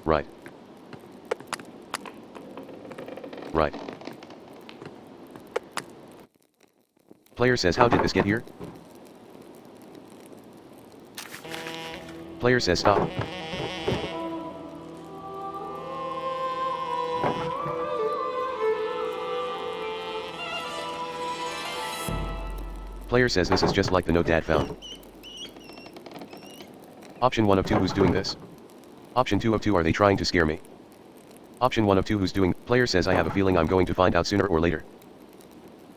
Right. Right. Player says, how did this get here? Player says, stop. Player says, this is just like the note Dad found. Option 1 of 2, who's doing this? Option 2 of 2, are they trying to scare me? Option 1 of 2, who's doing? Player says, I have a feeling I'm going to find out sooner or later.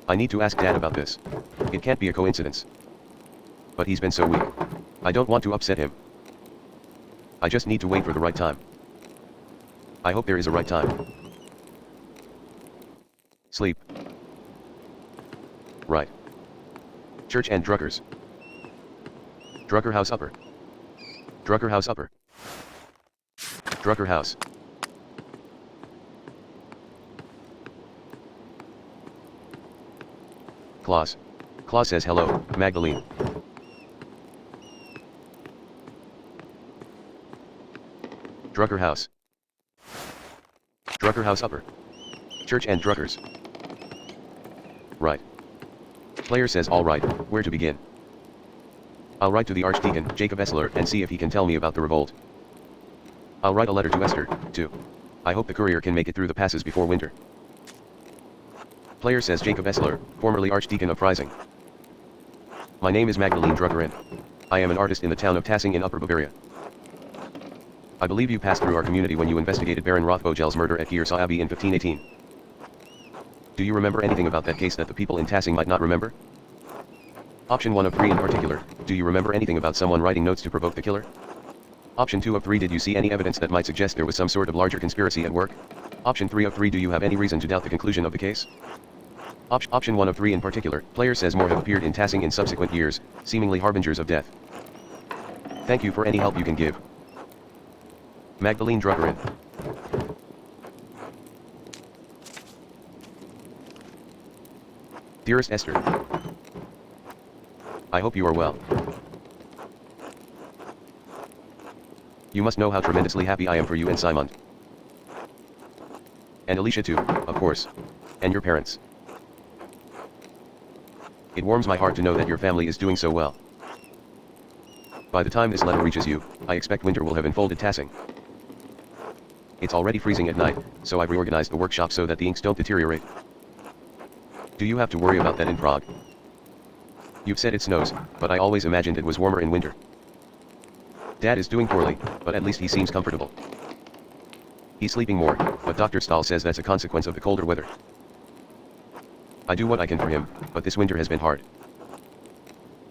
I need to ask Dad about this. It can't be a coincidence. But he's been so weak. I don't want to upset him. I just need to wait for the right time. I hope there is a right time. Sleep. Right. Church and Druckers. Drucker House Upper. Drucker House Upper. Drucker House. Claus. Claus says hello, Magdalene. Drucker House. Drucker House Upper. Church and Druckers. Right. Player says, all right, where to begin? I'll write to the Archdeacon, Jacob Essler, and see if he can tell me about the revolt. I'll write a letter to Esther, too. I hope the courier can make it through the passes before winter. Player says, Jacob Essler, formerly Archdeacon of Freising. My name is Magdalene Druckerin. I am an artist in the town of Tassing in Upper Bavaria. I believe you passed through our community when you investigated Baron Rothvogel's murder at Kiersau Abbey in 1518. Do you remember anything about that case that the people in Tassing might not remember? Option 1 of 3 in particular, do you remember anything about someone writing notes to provoke the killer? Option 2 of 3, did you see any evidence that might suggest there was some sort of larger conspiracy at work? Option 3 of 3, do you have any reason to doubt the conclusion of the case? Option 1 of 3 in particular, player says more have appeared in Tassing in subsequent years, seemingly harbingers of death. Thank you for any help you can give. Magdalene Druckerin. Dearest Esther, I hope you are well. You must know how tremendously happy I am for you and Simon. And Alicia too, of course. And your parents. It warms my heart to know that your family is doing so well. By the time this letter reaches you, I expect winter will have enfolded Tassing. It's already freezing at night, so I've reorganized the workshop so that the inks don't deteriorate. Do you have to worry about that in Prague? You've said it snows, but I always imagined it was warmer in winter. Dad is doing poorly, but at least he seems comfortable. He's sleeping more, but Dr. Stahl says that's a consequence of the colder weather. I do what I can for him, but this winter has been hard.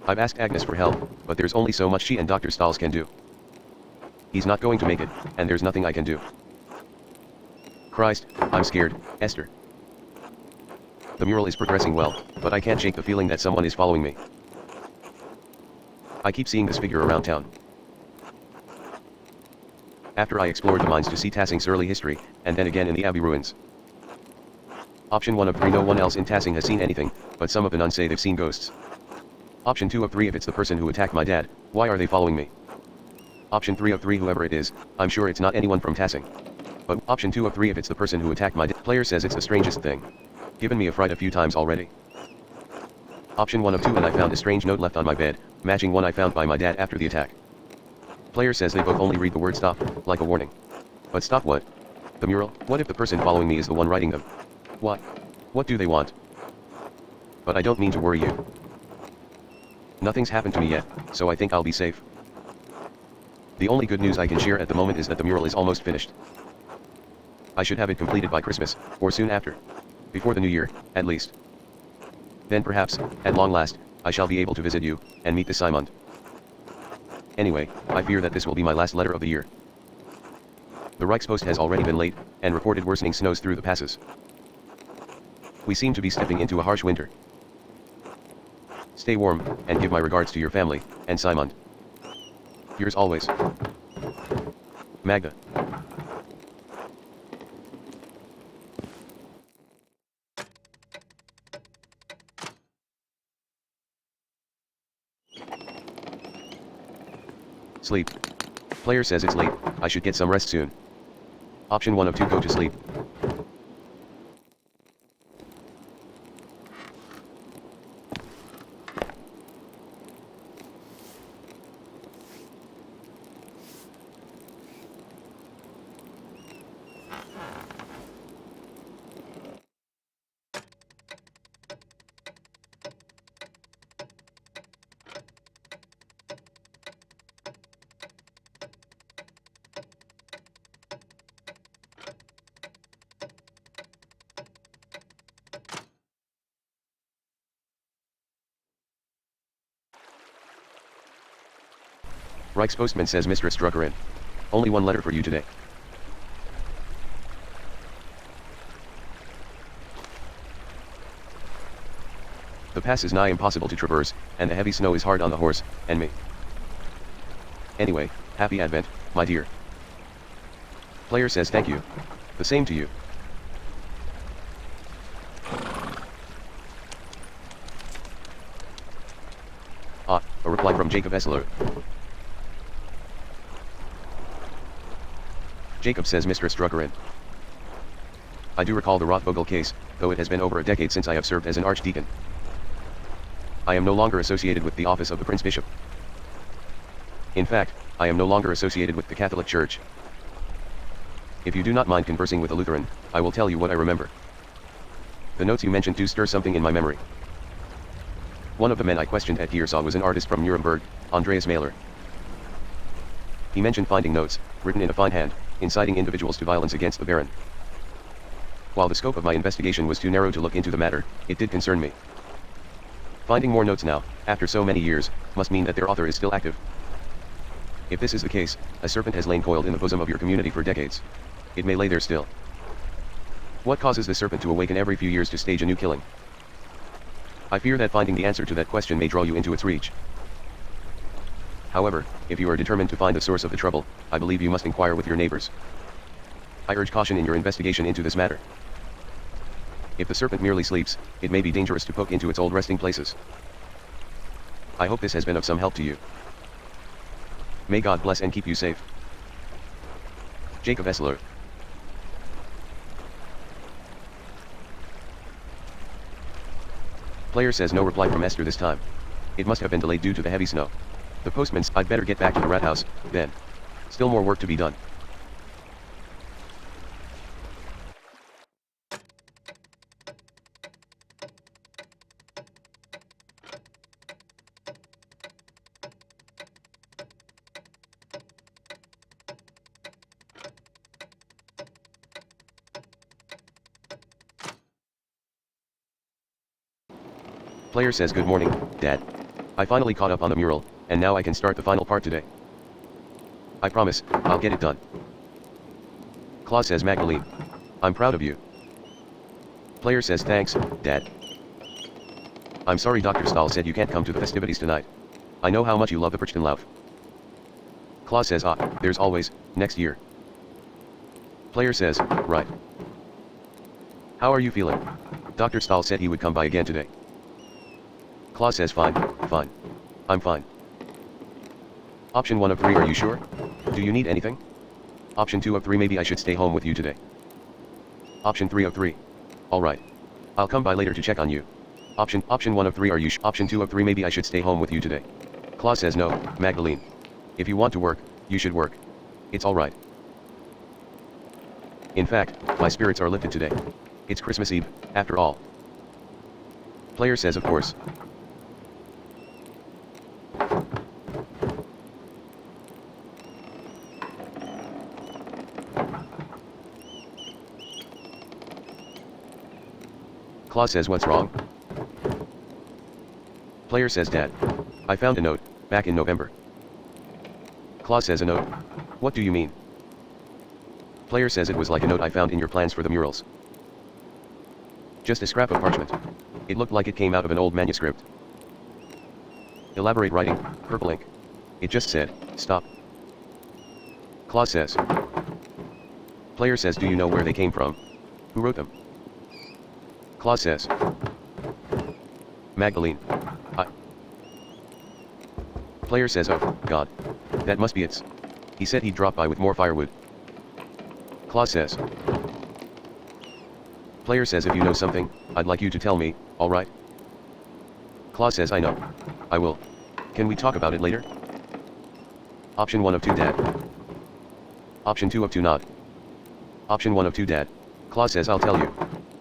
I've asked Agnes for help, but there's only so much she and Dr. Stahls can do. He's not going to make it, and there's nothing I can do. Christ, I'm scared, Esther. The mural is progressing well, but I can't shake the feeling that someone is following me. I keep seeing this figure around town. After I explored the mines to see Tassing's early history, and then again in the Abbey ruins. Option 1 of 3, no one else in Tassing has seen anything, but some of the nuns say they've seen ghosts. Option 2 of 3, if it's the person who attacked my dad, why are they following me? Option 3 of 3, whoever it is, I'm sure it's not anyone from Tassing. But option 2 of 3, if it's the person who attacked my dad, player says it's the strangest thing. Given me a fright a few times already. Option 1 of 2, and I found a strange note left on my bed, matching one I found by my dad after the attack. Player says they both only read the word stop, like a warning. But stop what? The mural? What if the person following me is the one writing them? What? What do they want? But I don't mean to worry you. Nothing's happened to me yet, so I think I'll be safe. The only good news I can share at the moment is that the mural is almost finished. I should have it completed by Christmas, or soon after. Before the new year, at least. Then perhaps, at long last, I shall be able to visit you, and meet the Simon. Anyway, I fear that this will be my last letter of the year. The Reichspost has already been late, and reported worsening snows through the passes. We seem to be stepping into a harsh winter. Stay warm, and give my regards to your family, and Simon. Yours always. Magda. Sleep. Player says it's late, I should get some rest soon. Option 1 of 2 go to sleep. Reich's postman says Mistress Drucker in. Only one letter for you today. The pass is nigh impossible to traverse, and the heavy snow is hard on the horse, and me. Anyway, happy Advent, my dear. Player says thank you. The same to you. Ah, a reply from Jacob Essler. Jacob says Mistress Drucker in. I do recall the Rothvogel case, though it has been over a decade since I have served as an archdeacon. I am no longer associated with the office of the Prince Bishop. In fact, I am no longer associated with the Catholic Church. If you do not mind conversing with a Lutheran, I will tell you what I remember. The notes you mentioned do stir something in my memory. One of the men I questioned at Gearsaw was an artist from Nuremberg, Andreas Mahler. He mentioned finding notes, written in a fine hand, inciting individuals to violence against the Baron. While the scope of my investigation was too narrow to look into the matter, it did concern me. Finding more notes now, after so many years, must mean that their author is still active. If this is the case, a serpent has lain coiled in the bosom of your community for decades. It may lay there still. What causes the serpent to awaken every few years to stage a new killing? I fear that finding the answer to that question may draw you into its reach. However, if you are determined to find the source of the trouble, I believe you must inquire with your neighbors. I urge caution in your investigation into this matter. If the serpent merely sleeps, it may be dangerous to poke into its old resting places. I hope this has been of some help to you. May God bless and keep you safe. Jacob Essler. Player says no reply from Esther this time. It must have been delayed due to the heavy snow. The postman's, I'd better get back to the rat house, then. Still more work to be done. Player says good morning, Dad. I finally caught up on the mural, and now I can start the final part today. I promise, I'll get it done. Claus says Magdalene. I'm proud of you. Player says thanks, Dad. I'm sorry Dr. Stahl said you can't come to the festivities tonight. I know how much you love the Perchtenlauf. Claus says there's always, next year. Player says, right. How are you feeling? Dr. Stahl said he would come by again today. Claus says fine, fine. I'm fine. Option 1 of 3, are you sure? Do you need anything? Option 2 of 3, maybe I should stay home with you today. Option 3 of 3. Alright. I'll come by later to check on you. Option 1 of 3, are you Option 2 of 3, maybe I should stay home with you today. Claus says no, Magdalene. If you want to work, you should work. It's alright. In fact, my spirits are lifted today. It's Christmas Eve, after all. Player says of course. Claus says what's wrong? Player says Dad. I found a note, back in November. Claus says a note? What do you mean? Player says it was like a note I found in your plans for the murals. Just a scrap of parchment. It looked like it came out of an old manuscript. Elaborate writing, purple ink. It just said, stop. Claus says. Player says do you know where they came from? Who wrote them? Claus says. Magdalene. Player says oh, God. That must be it. He said he'd drop by with more firewood. Claus says. Player says if you know something, I'd like you to tell me, alright? Claus says I know. I will. Can we talk about it later? Option 1 of 2 dad. Option 2 of 2 nod. Option 1 of 2 dad. Claus says I'll tell you.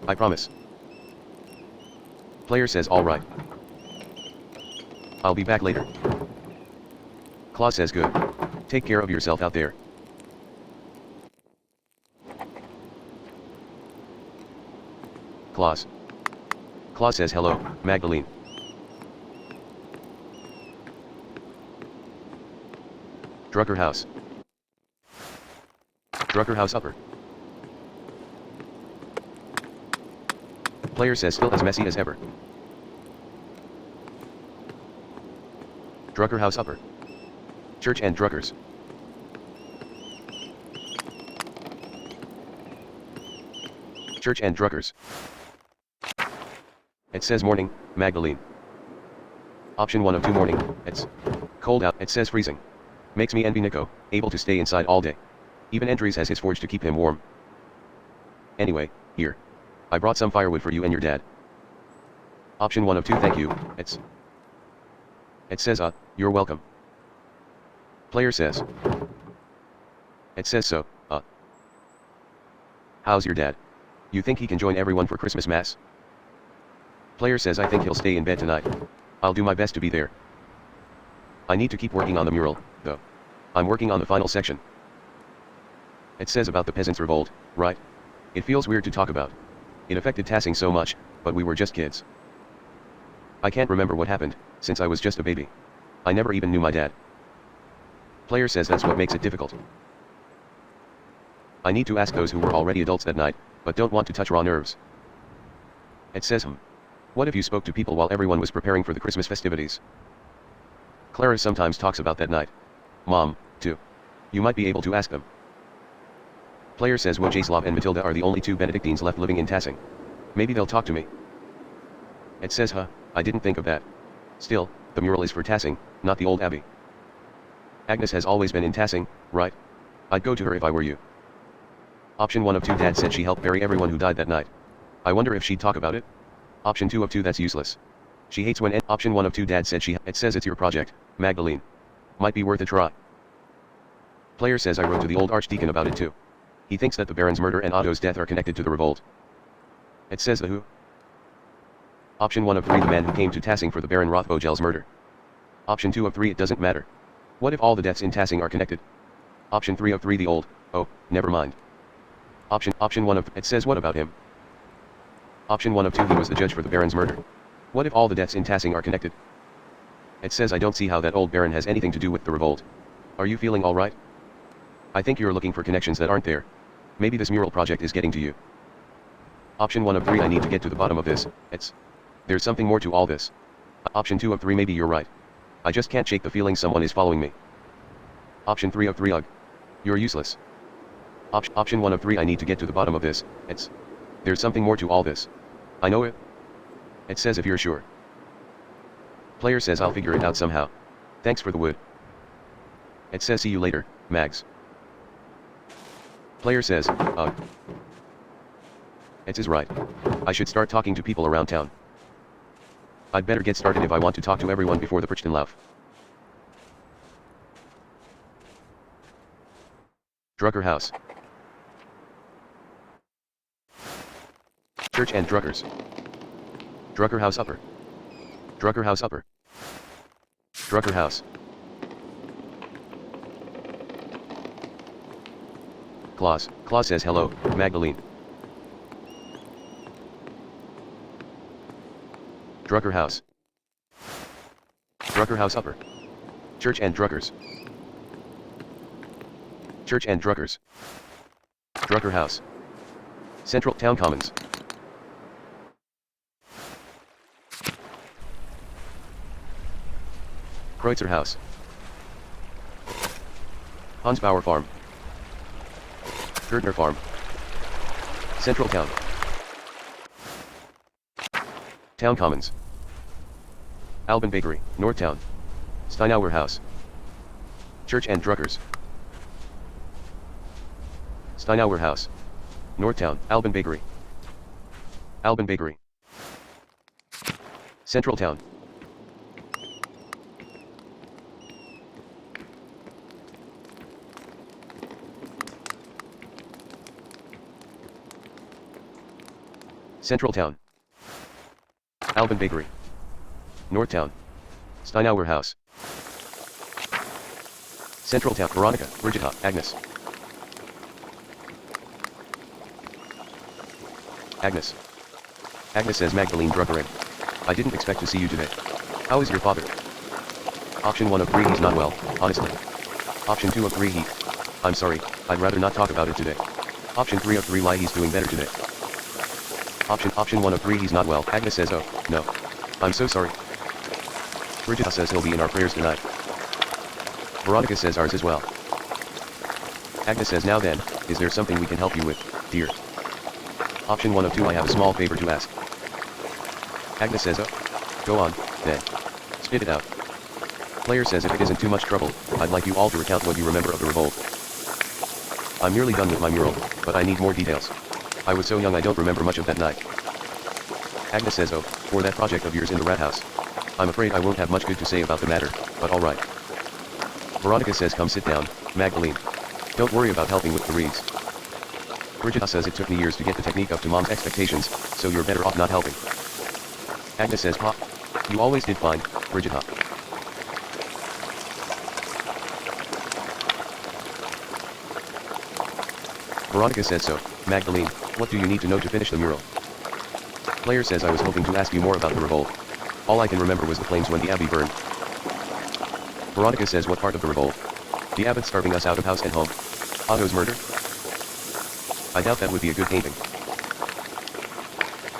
I promise. Player says alright. I'll be back later. Claus says good. Take care of yourself out there. Claus. Claus says hello, Magdalene. Drucker house. Drucker house upper. Player says still as messy as ever. Drucker house upper. Church and Druckers. Church and Druckers. It says morning, Magdalene. Option 1 of 2 morning, it's cold out, it says freezing. Makes me envy Nico, able to stay inside all day. Even Andres has his forge to keep him warm. Anyway, here. I brought some firewood for you and your dad. Option 1 of 2 thank you, it says you're welcome. Player says. It says so, How's your dad? You think he can join everyone for Christmas Mass? Player says I think he'll stay in bed tonight. I'll do my best to be there. I need to keep working on the mural, though. I'm working on the final section. It says about the peasants' revolt, right? It feels weird to talk about. It affected Tassing so much, but we were just kids. I can't remember what happened, since I was just a baby. I never even knew my dad. Player says that's what makes it difficult. I need to ask those who were already adults that night, but don't want to touch raw nerves. It says what if you spoke to people while everyone was preparing for the Christmas festivities? Clara sometimes talks about that night. Mom, too. You might be able to ask them. Player says Wojciech and Matilda are the only 2 Benedictines left living in Tassing. Maybe they'll talk to me. It says I didn't think of that. Still, the mural is for Tassing, not the old abbey. Agnes has always been in Tassing, right? I'd go to her if I were you. Option 1 of 2 dad said she helped bury everyone who died that night. I wonder if she'd talk about it? Option 2 of 2 that's useless. She hates when Option 1 of 2 dad said it says it's your project, Magdalene. Might be worth a try. Player says I wrote to the old archdeacon about it too. He thinks that the Baron's murder and Otto's death are connected to the revolt. It says the who? Option 1 of 3 the man who came to Tassing for the Baron Rothvogel's murder. Option 2 of 3 it doesn't matter. What if all the deaths in Tassing are connected? Option 3 of 3 the old, never mind. Option 1 of, it says what about him? Option 1 of 2 he was the judge for the Baron's murder. What if all the deaths in Tassing are connected? It says I don't see how that old Baron has anything to do with the revolt. Are you feeling alright? I think you're looking for connections that aren't there. Maybe this mural project is getting to you. Option 1 of 3 I need to get to the bottom of this, there's something more to all this. Option 2 of 3 maybe you're right. I just can't shake the feeling someone is following me. Option 3 of 3 ugh. You're useless. Option 1 of 3 I need to get to the bottom of this, there's something more to all this. I know it. It says if you're sure. Player says I'll figure it out somehow. Thanks for the wood. It says see you later, Mags. Player says, ugh. It is right. I should start talking to people around town. I'd better get started if I want to talk to everyone before the Prichtenlauf. Drucker house. Church and Druckers. Drucker house upper. Drucker house upper. Drucker house. Claus says hello, Magdalene. Drucker house. Drucker house upper. Church and Druckers. Church and Druckers. Drucker house. Central Town Commons. Kreutzer House. Hansbauer Farm. Gertner Farm. Central Town. Town Commons. Alban Bakery, North Town. Steinauer House. Church and Druckers. Steinauer House. Northtown, Alban Bakery. Alban Bakery. Central Town. Central Town. Alban Bakery. Northtown. Steinauer House. Central Town. Veronica, Brigitta, Agnes. Agnes. Agnes says Magdalene Druckering. I didn't expect to see you today. How is your father? Option 1 of 3 he's not well, honestly. Option 2 of 3 he... I'm sorry, I'd rather not talk about it today. Option 3 of 3 lie he's doing better today. Option 1 of 3 he's not well. Agnes says oh, no. I'm so sorry. Brigitta says he'll be in our prayers tonight. Veronica says ours as well. Agnes says now then, is there something we can help you with, dear? Option 1 of 2 I have a small favor to ask. Agnes says oh. Go on, then. Spit it out. Player says if it isn't too much trouble, I'd like you all to recount what you remember of the revolt. I'm nearly done with my mural, but I need more details. I was so young I don't remember much of that night. Agnes says oh, for that project of yours in the rat house. I'm afraid I won't have much good to say about the matter, but alright. Veronica says come sit down, Magdalene. Don't worry about helping with the reeds. Brigitta says it took me years to get the technique up to mom's expectations, so you're better off not helping. Agnes says Pop. You always did fine, Brigitta. Veronica says so, Magdalene, what do you need to know to finish the mural? Player says I was hoping to ask you more about the revolt. All I can remember was the flames when the abbey burned. Veronica says what part of the revolt? The abbot starving us out of house and home. Otto's murder? I doubt that would be a good painting.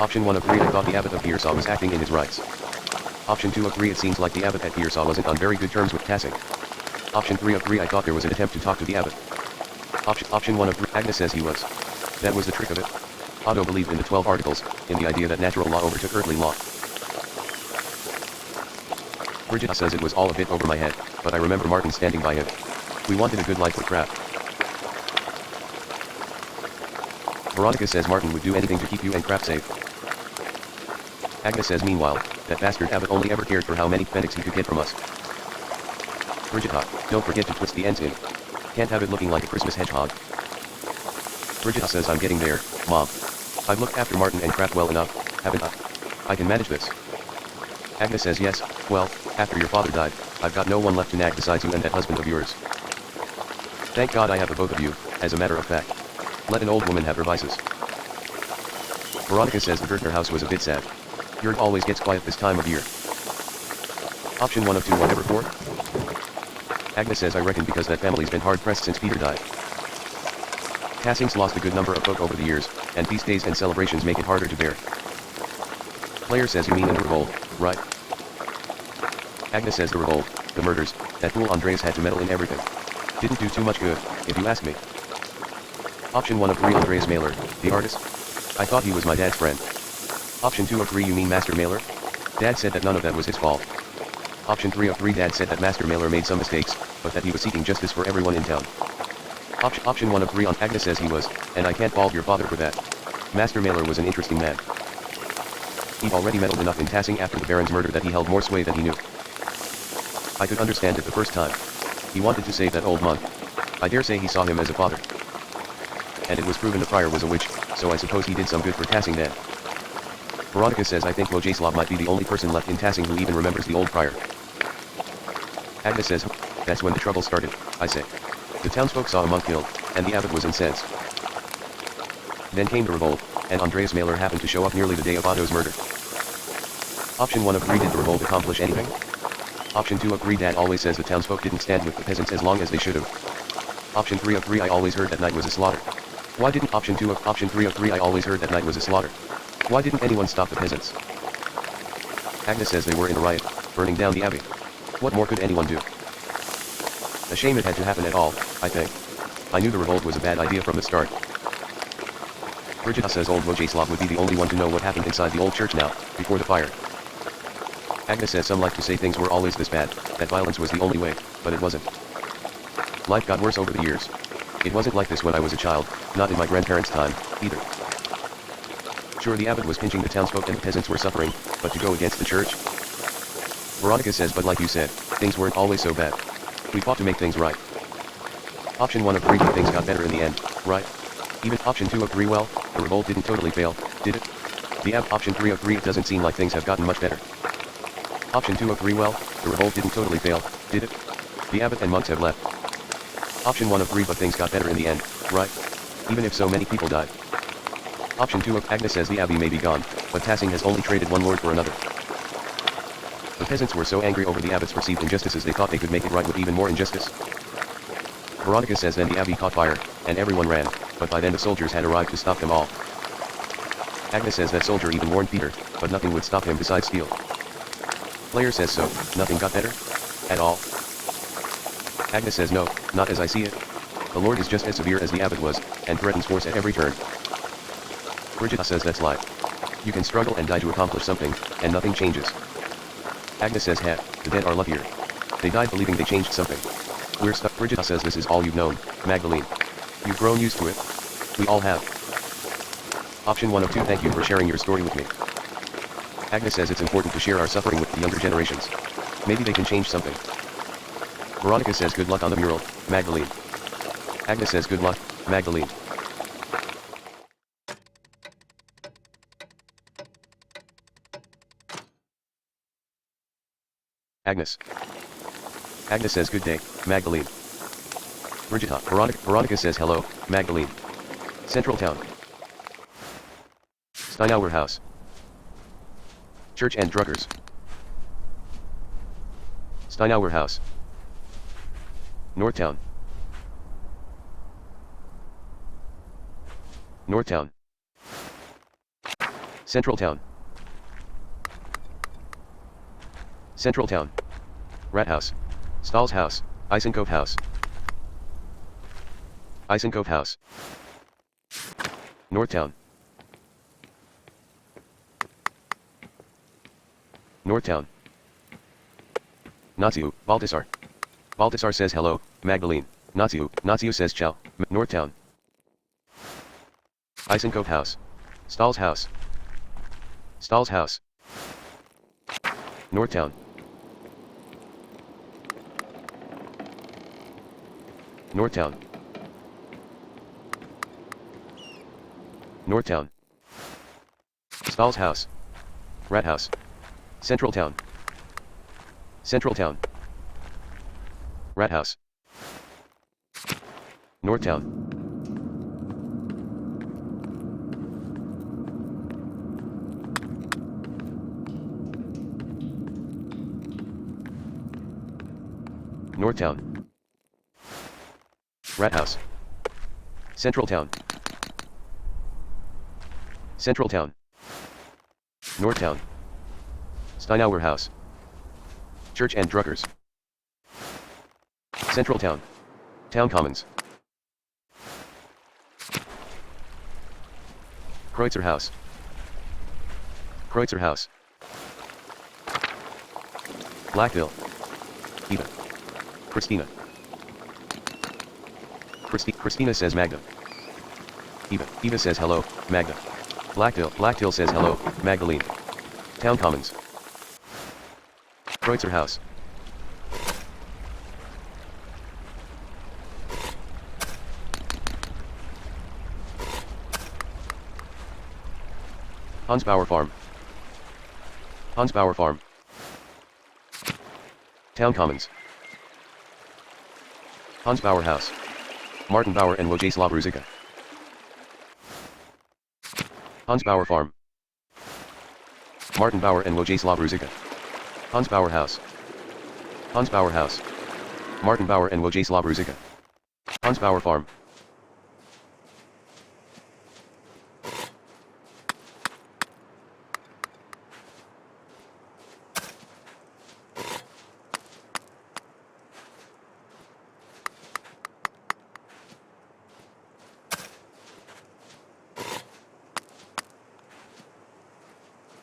Option 1 of 3 I thought the abbot of Pearsall was acting in his rights. Option 2 of 3 it seems like the abbot at Pearsall wasn't on very good terms with Tassing. Option 3 of 3 I thought there was an attempt to talk to the abbot. Option 1 of 3 Agnes says he was. That was the trick of it. Otto believed in the 12 articles, in the idea that natural law overtook earthly law. Brigitta says it was all a bit over my head, but I remember Martin standing by him. We wanted a good life for Kraft. Veronica says Martin would do anything to keep you and Kraft safe. Agnes says meanwhile, that bastard abbot only ever cared for how many pfennigs he could get from us. Brigitta, don't forget to twist the ends in. Can't have it looking like a Christmas hedgehog. Brigitta says I'm getting there, Mom. I've looked after Martin and Kraft well enough, haven't I? I can manage this. Agnes says yes, well, after your father died, I've got no one left to nag besides you and that husband of yours. Thank God I have the both of you, as a matter of fact. Let an old woman have her vices. Veronica says the Gertner house was a bit sad. Gert always gets quiet this time of year. Option 1 of 2 whatever for? Agnes says I reckon because that family's been hard pressed since Peter died. Tassing's lost a good number of folk over the years, and feast days and celebrations make it harder to bear. Player says you mean in the revolt, right? Agnes says the revolt, the murders, that fool Andreas had to meddle in everything. Didn't do too much good, if you ask me. Option 1 of 3 Andreas Mailer, the artist? I thought he was my dad's friend. Option 2 of 3 you mean Master Mailer? Dad said that none of that was his fault. Option 3 of 3 Dad said that Master Mailer made some mistakes, but that he was seeking justice for everyone in town. Option 1 of 3 on Agnes says he was, and I can't fault your father for that. Master Mailer was an interesting man. He'd already meddled enough in Tassing after the Baron's murder that he held more sway than he knew. I could understand it the first time. He wanted to save that old monk. I dare say he saw him as a father. And it was proven the prior was a witch, so I suppose he did some good for Tassing then. Veronica says I think Wojaslav might be the only person left in Tassing who even remembers the old prior. Agnes says, that's when the trouble started, I say. The townsfolk saw a monk killed, and the abbot was incensed. Then came the revolt, and Andreas Mailer happened to show up nearly the day of Otto's murder. Option 1 of 3 did the revolt accomplish anything? Option 2 of 3 Dad always says the townsfolk didn't stand with the peasants as long as they should have. Option 3 of 3 I always heard that night was a slaughter. Why didn't Option 3 of 3 I always heard that night was a slaughter. Why didn't anyone stop the peasants? Agnes says they were in a riot, burning down the abbey. What more could anyone do? A shame it had to happen at all, I think. I knew the revolt was a bad idea from the start. Brigitta says old Wojaslav would be the only one to know what happened inside the old church now, before the fire. Agnes says some like to say things were always this bad, that violence was the only way, but it wasn't. Life got worse over the years. It wasn't like this when I was a child, not in my grandparents' time, either. Sure, the abbot was pinching the townsfolk and the peasants were suffering, but to go against the church? Veronica says, but like you said, things weren't always so bad. We fought to make things right. Option 1 of 3, but things got better in the end, right? Even option 2 of 3, well, the revolt didn't totally fail, did it? Option 3 of 3, it doesn't seem like things have gotten much better. Option 2 of 3, well, the revolt didn't totally fail, did it? The abbot and monks have left. Option 1 of 3, but things got better in the end, right? Even if so many people died. Option 2 of Agnes says the abbey may be gone, but Tassing has only traded one lord for another. The peasants were so angry over the abbot's perceived injustices they thought they could make it right with even more injustice. Veronica says then the abbey caught fire, and everyone ran, but by then the soldiers had arrived to stop them all. Agnes says that soldier even warned Peter, but nothing would stop him besides steel. Player says so, nothing got better? At all? Agnes says no, not as I see it. The Lord is just as severe as the abbot was, and threatens force at every turn. Brigida says that's lie. You can struggle and die to accomplish something, and nothing changes. Agnes says the dead are luckier. They died believing they changed something. We're stuck. Brigida says this is all you've known, Magdalene. You've grown used to it. We all have. Option 1 of 2, thank you for sharing your story with me. Agnes says it's important to share our suffering with the younger generations. Maybe they can change something. Veronica says good luck on the mural, Magdalene. Agnes says good luck, Magdalene. Agnes. Agnes says good day, Magdalene. Brigida. Veronica says hello, Magdalene. Central Town. Steinauer House. Church and Druggers. Steinauer House. Northtown. Northtown. Central Town. Central Town. Rat House. Stahl's House. Eisenkopf House. Eisenkopf House. Northtown. Northtown. Naziu, Baltasar. Baltasar says hello, Magdalene. Naziu says ciao, Northtown. Eisenkopf House. Stahl's House. Stahl's House. Northtown. Northtown. Northtown. Stahl's House. Rat House. Central Town. Central Town. Rat House. Northtown. Northtown. Rat House. Central Town. Central Town. Northtown. Steinauer House. Church and Druggers. Central Town. Town Commons. Kreutzer House. Kreutzer House. Blackville. Eva. Christina. Christina says Magda. Eva says hello, Magda. Blackville says hello, Magdalene. Town Commons. Kreutzer House. Hansbauer Farm. Hansbauer Farm. Town Commons. Hansbauer House. Martin Bauer and Wojciech Ruzicka. Hansbauer Farm. Martin Bauer and Wojciech Ruzicka. Hansbauer House. Hansbauer House. Martin Bauer and Wojciech Ruzicka. Hansbauer Farm.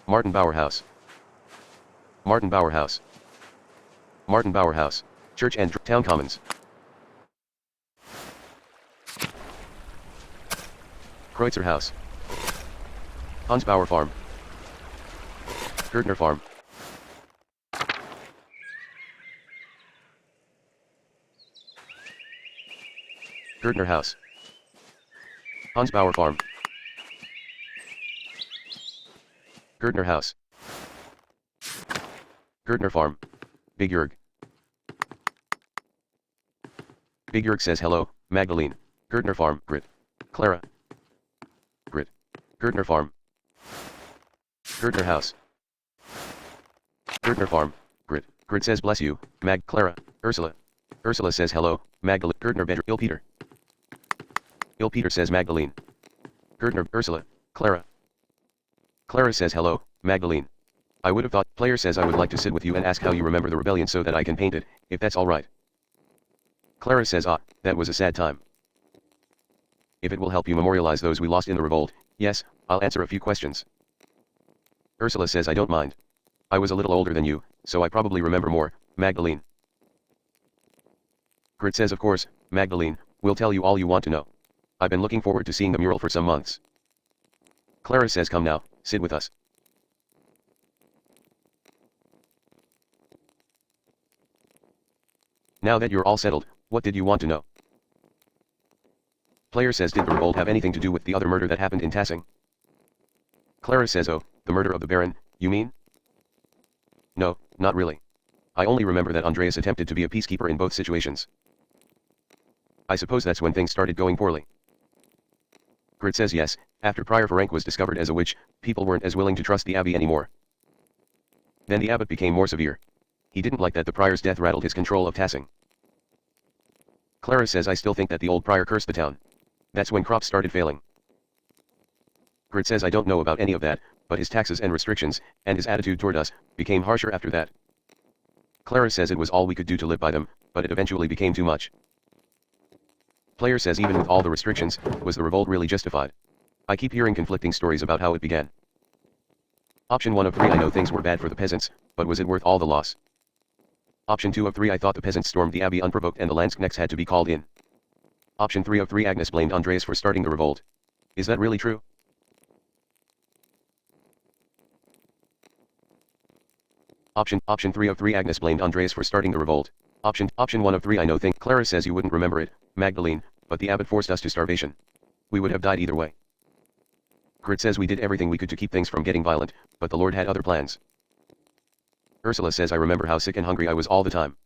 Martin Bauer House. Martin Bauer House. Martin Bauer House. Church and Town Commons. Kreutzer House. Hansbauer Farm. Gertner Farm. Gertner House. Hansbauer Farm. Gertner House. Gertner Farm. Big Jurg. Big Jurg says hello, Magdalene. Gertner Farm, Grit. Clara. Grit. Gertner Farm. Gertner House. Gertner Farm, Grit. Grit says bless you, Clara. Ursula. Ursula says hello, Magdalene. Gertner bedroom. Il Peter. Il Peter says Magdalene. Gertner, Ursula, Clara. Clara says hello, Magdalene. I would have thought. Player says I would like to sit with you and ask how you remember the rebellion so that I can paint it, if that's alright. Clara says that was a sad time. If it will help you memorialize those we lost in the revolt, yes, I'll answer a few questions. Ursula says I don't mind. I was a little older than you, so I probably remember more, Magdalene. Grit says of course, Magdalene, we'll tell you all you want to know. I've been looking forward to seeing the mural for some months. Clara says come now, sit with us. Now that you're all settled, what did you want to know? Player says did the revolt have anything to do with the other murder that happened in Tassing? Clara says oh, the murder of the Baron, you mean? No, not really. I only remember that Andreas attempted to be a peacekeeper in both situations. I suppose that's when things started going poorly. Grit says yes, after Prior Ferenc was discovered as a witch, people weren't as willing to trust the abbey anymore. Then the abbot became more severe. He didn't like that the prior's death rattled his control of Tassing. Clara says I still think that the old prior cursed the town. That's when crops started failing. Grit says I don't know about any of that, but his taxes and restrictions, and his attitude toward us, became harsher after that. Clara says it was all we could do to live by them, but it eventually became too much. Player says even with all the restrictions, was the revolt really justified? I keep hearing conflicting stories about how it began. Option 1 of 3 I know things were bad for the peasants, but was it worth all the loss? Option 2 of 3 I thought the peasants stormed the abbey unprovoked and the landsknechts had to be called in. Option 3 of 3 Agnes blamed Andreas for starting the revolt. Is that really true? Option 3 of 3 Agnes blamed Andreas for starting the revolt. Option 1 of 3 I know think. Clara says you wouldn't remember it, Magdalene, but the abbot forced us to starvation. We would have died either way. Grit says we did everything we could to keep things from getting violent, but the Lord had other plans. Ursula says I remember how sick and hungry I was all the time.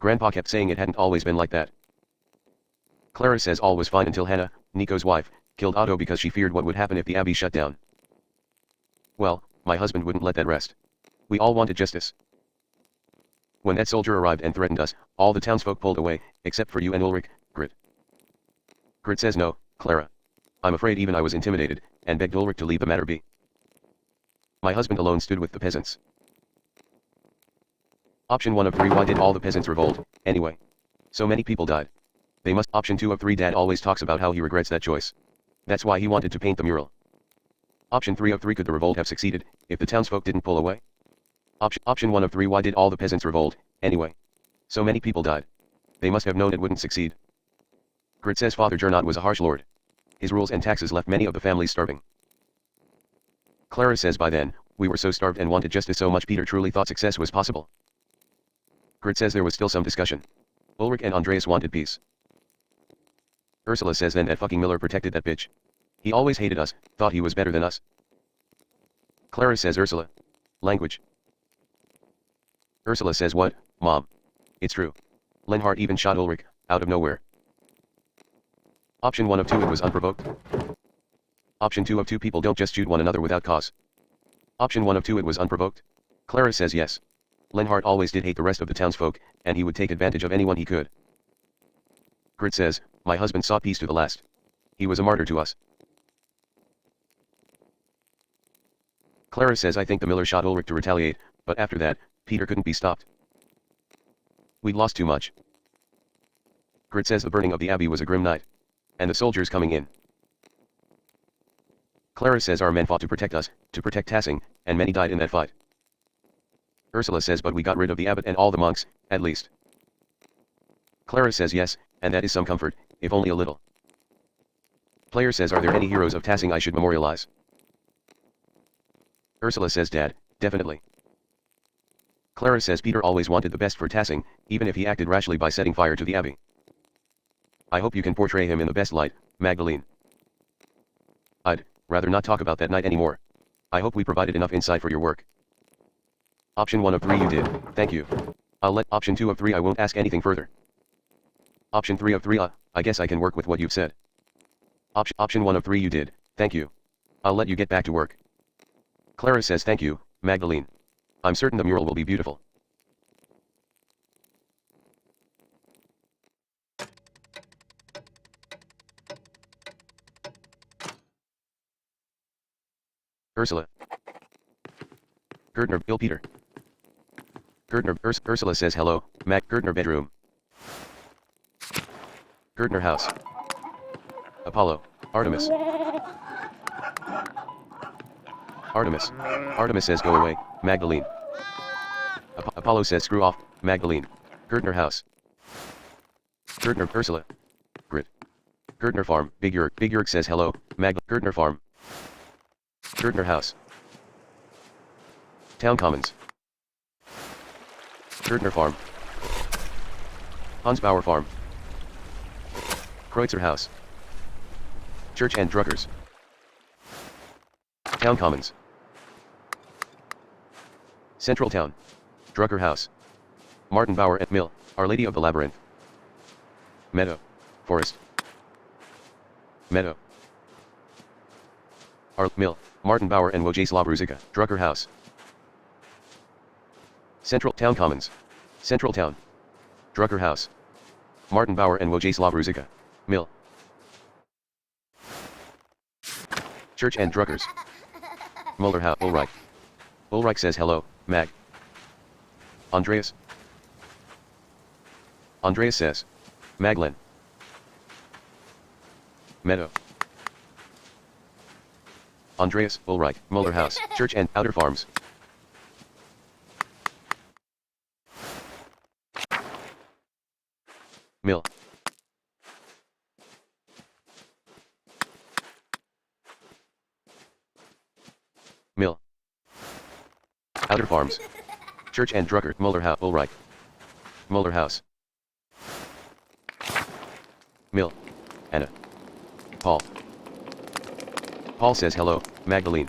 Grandpa kept saying it hadn't always been like that. Clara says all was fine until Hannah, Nico's wife, killed Otto because she feared what would happen if the abbey shut down. Well, my husband wouldn't let that rest. We all wanted justice. When that soldier arrived and threatened us, all the townsfolk pulled away, except for you and Ulrich, Grit. Grit says no, Clara. I'm afraid even I was intimidated, and begged Ulrich to leave the matter be. My husband alone stood with the peasants. Option 1 of 3 Why did all the peasants revolt, anyway? So many people died. They must. Option 2 of 3 Dad always talks about how he regrets that choice. That's why he wanted to paint the mural. Option 3 of 3 Could the revolt have succeeded, if the townsfolk didn't pull away? Option 1 of 3 Why did all the peasants revolt, anyway? So many people died. They must have known it wouldn't succeed. Grit says Father Gernot was a harsh lord. His rules and taxes left many of the families starving. Clara says by then, we were so starved and wanted justice so much Peter truly thought success was possible. Grit says there was still some discussion. Ulrich and Andreas wanted peace. Ursula says then that fucking Miller protected that bitch. He always hated us, thought he was better than us. Clara says Ursula. Language. Ursula says what, Mom? It's true. Lenhart even shot Ulrich, out of nowhere. Option 1 of 2 It was unprovoked. Option 2 of 2 People don't just shoot one another without cause. Option 1 of 2 It was unprovoked. Clara says yes. Lenhart always did hate the rest of the townsfolk, and he would take advantage of anyone he could. Grit says, my husband sought peace to the last. He was a martyr to us. Clara says I think the Miller shot Ulrich to retaliate, but after that, Peter couldn't be stopped. We'd lost too much. Grit says the burning of the abbey was a grim night. And the soldiers coming in. Clara says our men fought to protect us, to protect Tassing, and many died in that fight. Ursula says but we got rid of the abbot and all the monks, at least. Clara says yes, and that is some comfort, if only a little. Player says, are there any heroes of tassing I should memorialize? Ursula says, Dad, definitely. Clara says Peter always wanted the best for tassing, even if he acted rashly by setting fire to the abbey. I hope you can portray him in the best light, Magdalene. I'd rather not talk about that night anymore. I hope we provided enough insight for your work. Option 1 of 3 you did, thank you. I'll let option 2 of 3 I won't ask anything further. Option 3 of 3 I guess I can work with what you've said. Option 1 of 3 you did, thank you. I'll let you get back to work. Clara says thank you, Magdalene. I'm certain the mural will be beautiful. Ursula. Gertner, Bill Peter. Gertner, Ursula says hello, Gertner bedroom. Gertner house. Apollo, Artemis. Artemis. Artemis says go away, Magdalene. Apollo says screw off, Magdalene. Gertner house. Gertner, Ursula. Grit. Gertner farm, Big Yerk says hello, Gertner farm. Gertner house. Town commons. Gertner farm. Hansbauer farm. Kreutzer house. Church and Druckers. Town commons. Central town. Drucker house. Martin Bauer at Mill, Our Lady of the Labyrinth. Meadow. Forest. Meadow. Mill, Martin Bauer and Wojciech Ruzicka, Drucker house. Central town commons. Central town. Drucker house. Martin Bauer and Wojciech Ruzicka, Mill. Church and Druckers. Muller house. Ulrich. Ulrich says hello, Mag. Andreas. Andreas says. Maglen. Meadow. Andreas, Ulrich, Muller house, Church and Outer farms. Mill. Mill. Outer farms. Church and Drucker, Muller house, Ulrich. Muller house. Mill. Anna. Paul. Paul says hello, Magdalene.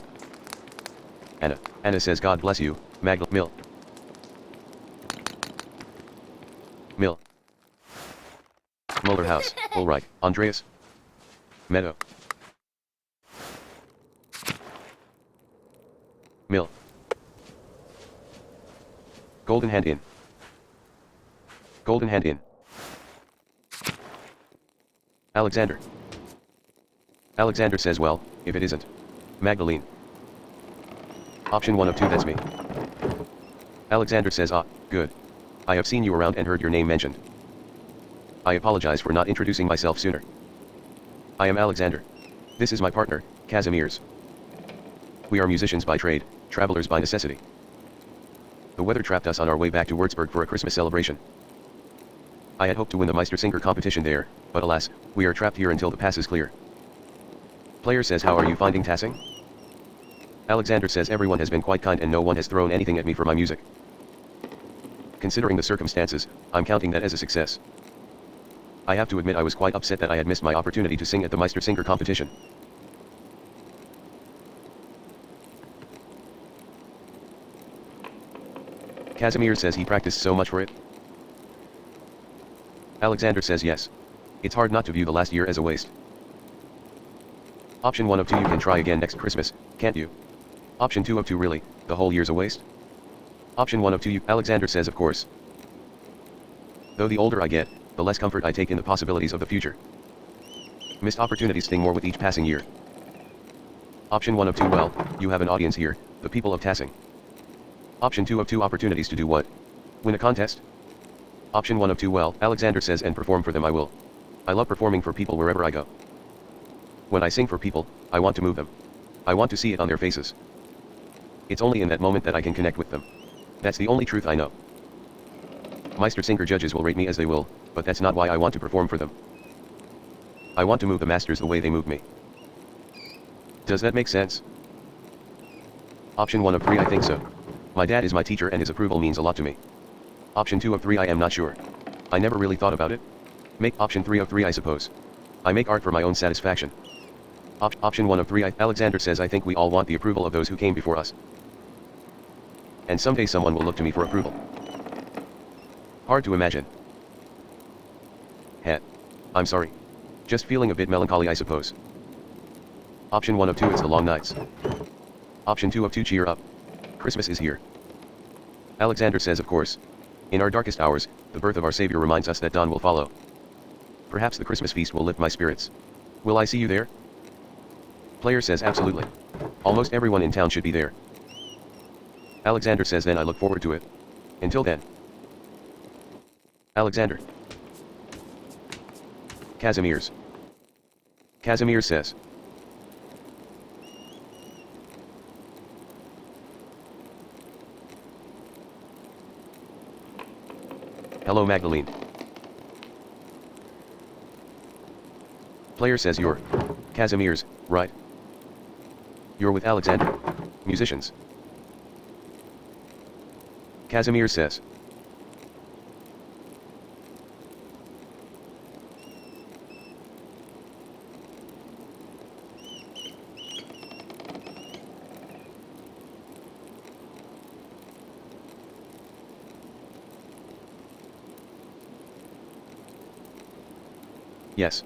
Anna. Anna says God bless you, Mill. Mill. Muller house, Ulrich, Andreas. Meadow. Mill. Golden Hand Inn. Golden Hand Inn. Alexander. Alexander says well, if it isn't. Magdalene. Option 1 of 2 that's me. Alexander says good. I have seen you around and heard your name mentioned. I apologize for not introducing myself sooner. I am Alexander. This is my partner, Kazimierz. We are musicians by trade, travelers by necessity. The weather trapped us on our way back to Würzburg for a Christmas celebration. I had hoped to win the Meistersinger competition there, but alas, we are trapped here until the pass is clear. Player says how are you finding tassing? Alexander says everyone has been quite kind and no one has thrown anything at me for my music. Considering the circumstances, I'm counting that as a success. I have to admit I was quite upset that I had missed my opportunity to sing at the Meistersinger competition. Kazimierz says he practiced so much for it. Alexander says yes. It's hard not to view the last year as a waste. Option 1 of 2 you can try again next Christmas, can't you? Option 2 of 2 really, the whole year's a waste? Option 1 of 2 you, Alexander says of course. Though the older I get, the less comfort I take in the possibilities of the future. Missed opportunities sting more with each passing year. Option 1 of 2 well, you have an audience here, the people of Tassing. Option 2 of 2 opportunities to do what? Win a contest? Option 1 of 2 well, Alexander says and perform for them I will. I love performing for people wherever I go. When I sing for people, I want to move them. I want to see it on their faces. It's only in that moment that I can connect with them. That's the only truth I know. Meistersinger judges will rate me as they will, but that's not why I want to perform for them. I want to move the masters the way they moved me. Does that make sense? Option 1 of 3 I think so. My dad is my teacher and his approval means a lot to me. Option 2 of 3 I am not sure. I never really thought about it. Make option 3 of 3 I suppose. I make art for my own satisfaction. Option 1 of 3 Alexander says I think we all want the approval of those who came before us. And someday someone will look to me for approval. Hard to imagine. Heh. I'm sorry. Just feeling a bit melancholy I suppose. Option 1 of 2 it's the long nights. Option 2 of 2 cheer up. Christmas is here. Alexander says of course. In our darkest hours, the birth of our Savior reminds us that dawn will follow. Perhaps the Christmas feast will lift my spirits. Will I see you there? Player says absolutely. Almost everyone in town should be there. Alexander says then I look forward to it. Until then. Alexander. Casimir's. Casimir says. Hello Magdalene. Player says you're Casimir's, right? You're with Alexander. Musicians. Casimir says. Yes.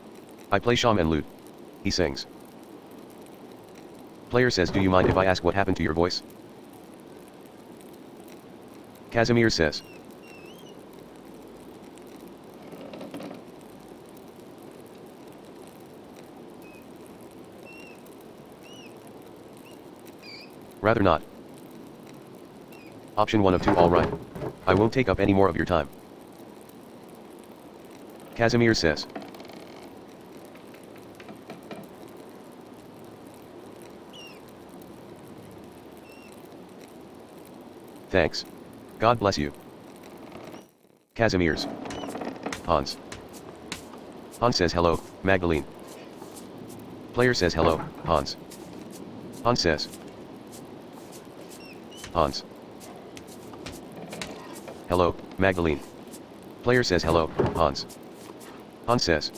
I play sham and lute. He sings. Player says do you mind if I ask what happened to your voice? Casimir says. Rather not. Option 1 of 2 all right. I won't take up any more of your time. Casimir says. Thanks. God bless you. Casimir's. Hans. Hans says hello, Magdalene. Player says hello, Hans. Hans says. Hans. Hello, Magdalene. Player says hello, Hans. Hans says.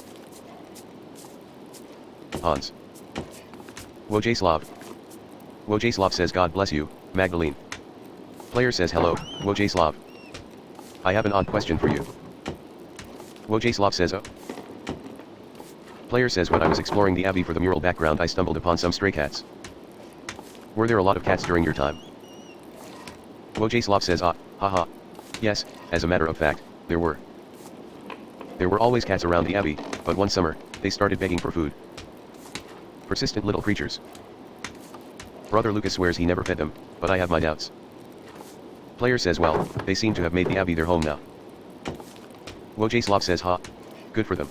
Hans. Wojcislav. Wojcislav says God bless you, Magdalene. Player says hello, Wojcislav. I have an odd question for you. Wojcislav says oh. Player says when I was exploring the abbey for the mural background I stumbled upon some stray cats. Were there a lot of cats during your time? Wojcislav says haha. Yes, as a matter of fact, there were. There were always cats around the abbey, but one summer, they started begging for food. Persistent little creatures. Brother Lucas swears he never fed them, but I have my doubts. Player says well, they seem to have made the abbey their home now. Wojcislav says ha. Good for them.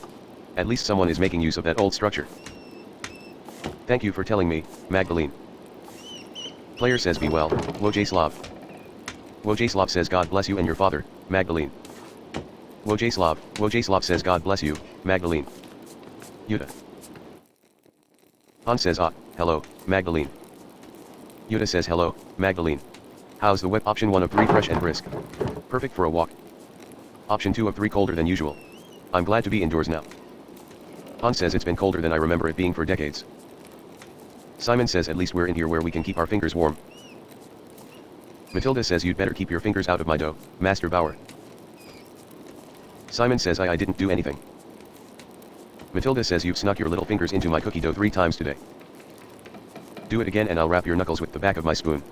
At least someone is making use of that old structure. Thank you for telling me, Magdalene. Player says be well, Wojcislav. Wojcislav says God bless you and your father, Magdalene. Wojcislav says God bless you, Magdalene. Yuta. Hans says hello, Magdalene. Yuta says hello, Magdalene. How's the web? Option 1 of 3 fresh and brisk. Perfect for a walk. Option 2 of 3 colder than usual. I'm glad to be indoors now. Hans says it's been colder than I remember it being for decades. Simon says at least we're in here where we can keep our fingers warm. Matilda says you'd better keep your fingers out of my dough, Master Bauer. Simon says I didn't do anything. Matilda says you've snuck your little fingers into my cookie dough 3 times today. Do it again and I'll wrap your knuckles with the back of my spoon.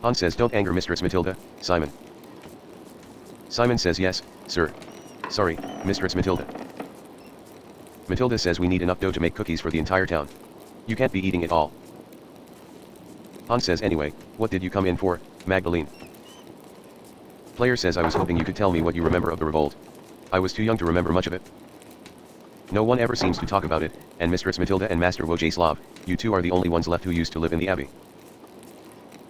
Hans says don't anger Mistress Matilda, Simon. Simon says yes, sir. Sorry, Mistress Matilda. Matilda says we need enough dough to make cookies for the entire town. You can't be eating it all. Hans says anyway, what did you come in for, Magdalene? Player says I was hoping you could tell me what you remember of the revolt. I was too young to remember much of it. No one ever seems to talk about it, and Mistress Matilda and Master Wojcislav, you two are the only ones left who used to live in the abbey.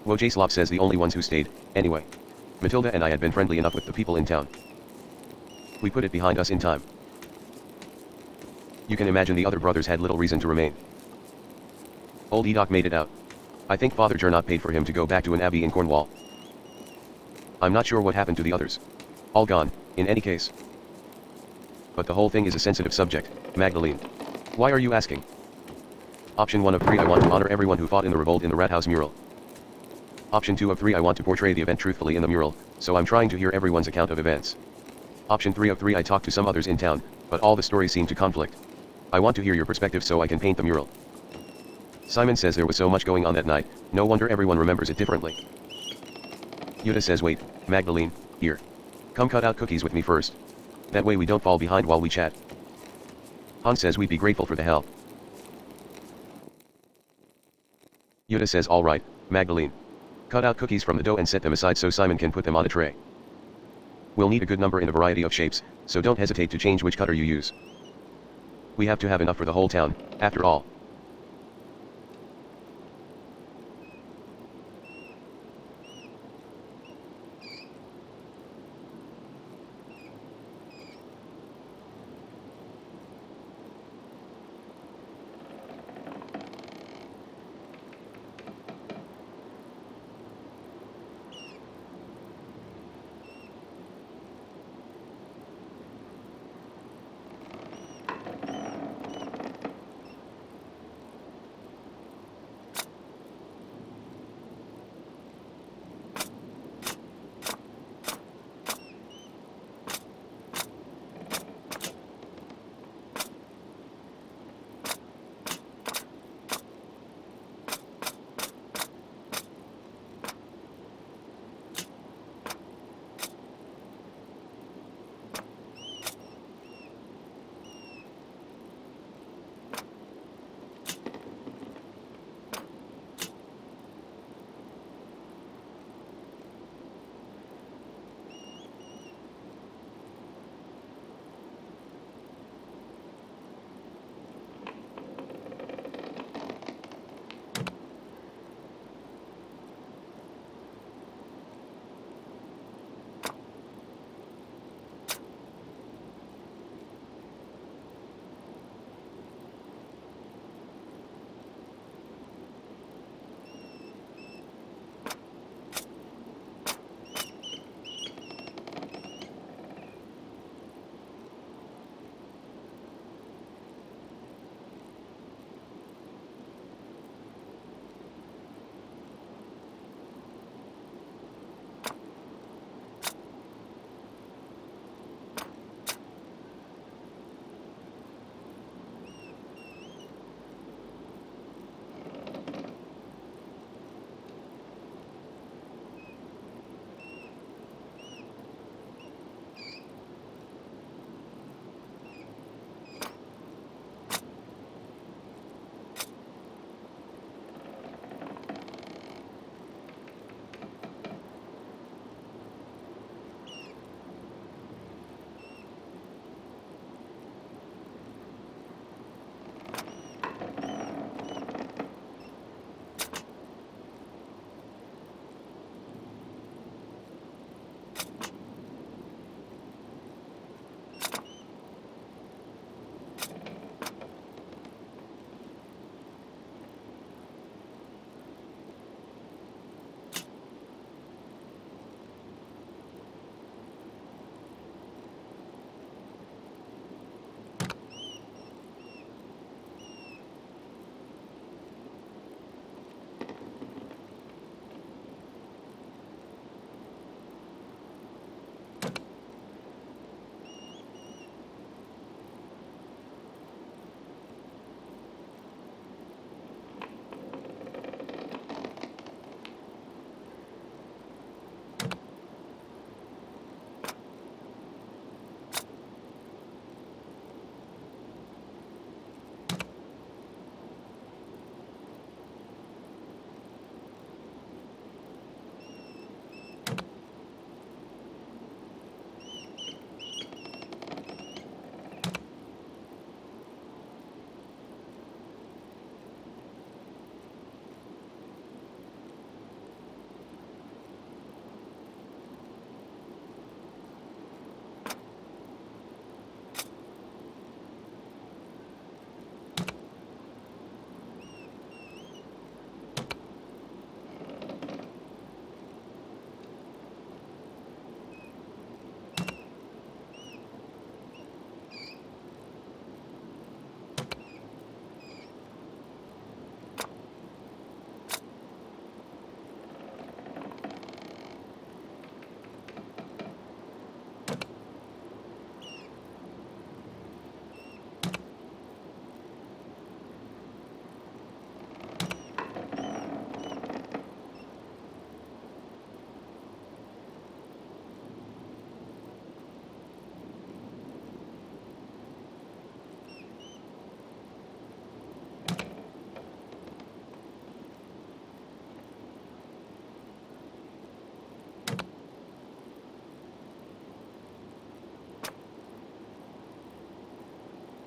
Wojcislav says the only ones who stayed, anyway. Matilda and I had been friendly enough with the people in town. We put it behind us in time. You can imagine the other brothers had little reason to remain. Old Enoch made it out. I think Father Gernot paid for him to go back to an abbey in Cornwall. I'm not sure what happened to the others. All gone, in any case. But the whole thing is a sensitive subject, Magdalene. Why are you asking? Option 1 of 3, I want to honor everyone who fought in the revolt in the Rathaus mural. Option 2 of 3, I want to portray the event truthfully in the mural, so I'm trying to hear everyone's account of events. Option 3 of 3, I talked to some others in town, but all the stories seem to conflict. I want to hear your perspective so I can paint the mural. Simon says there was so much going on that night, no wonder everyone remembers it differently. Yuta says wait, Magdalene, here. Come cut out cookies with me first. That way we don't fall behind while we chat. Han says we'd be grateful for the help. Yuta says alright, Magdalene. Cut out cookies from the dough and set them aside so Simon can put them on a tray. We'll need a good number in a variety of shapes, so don't hesitate to change which cutter you use. We have to have enough for the whole town, after all.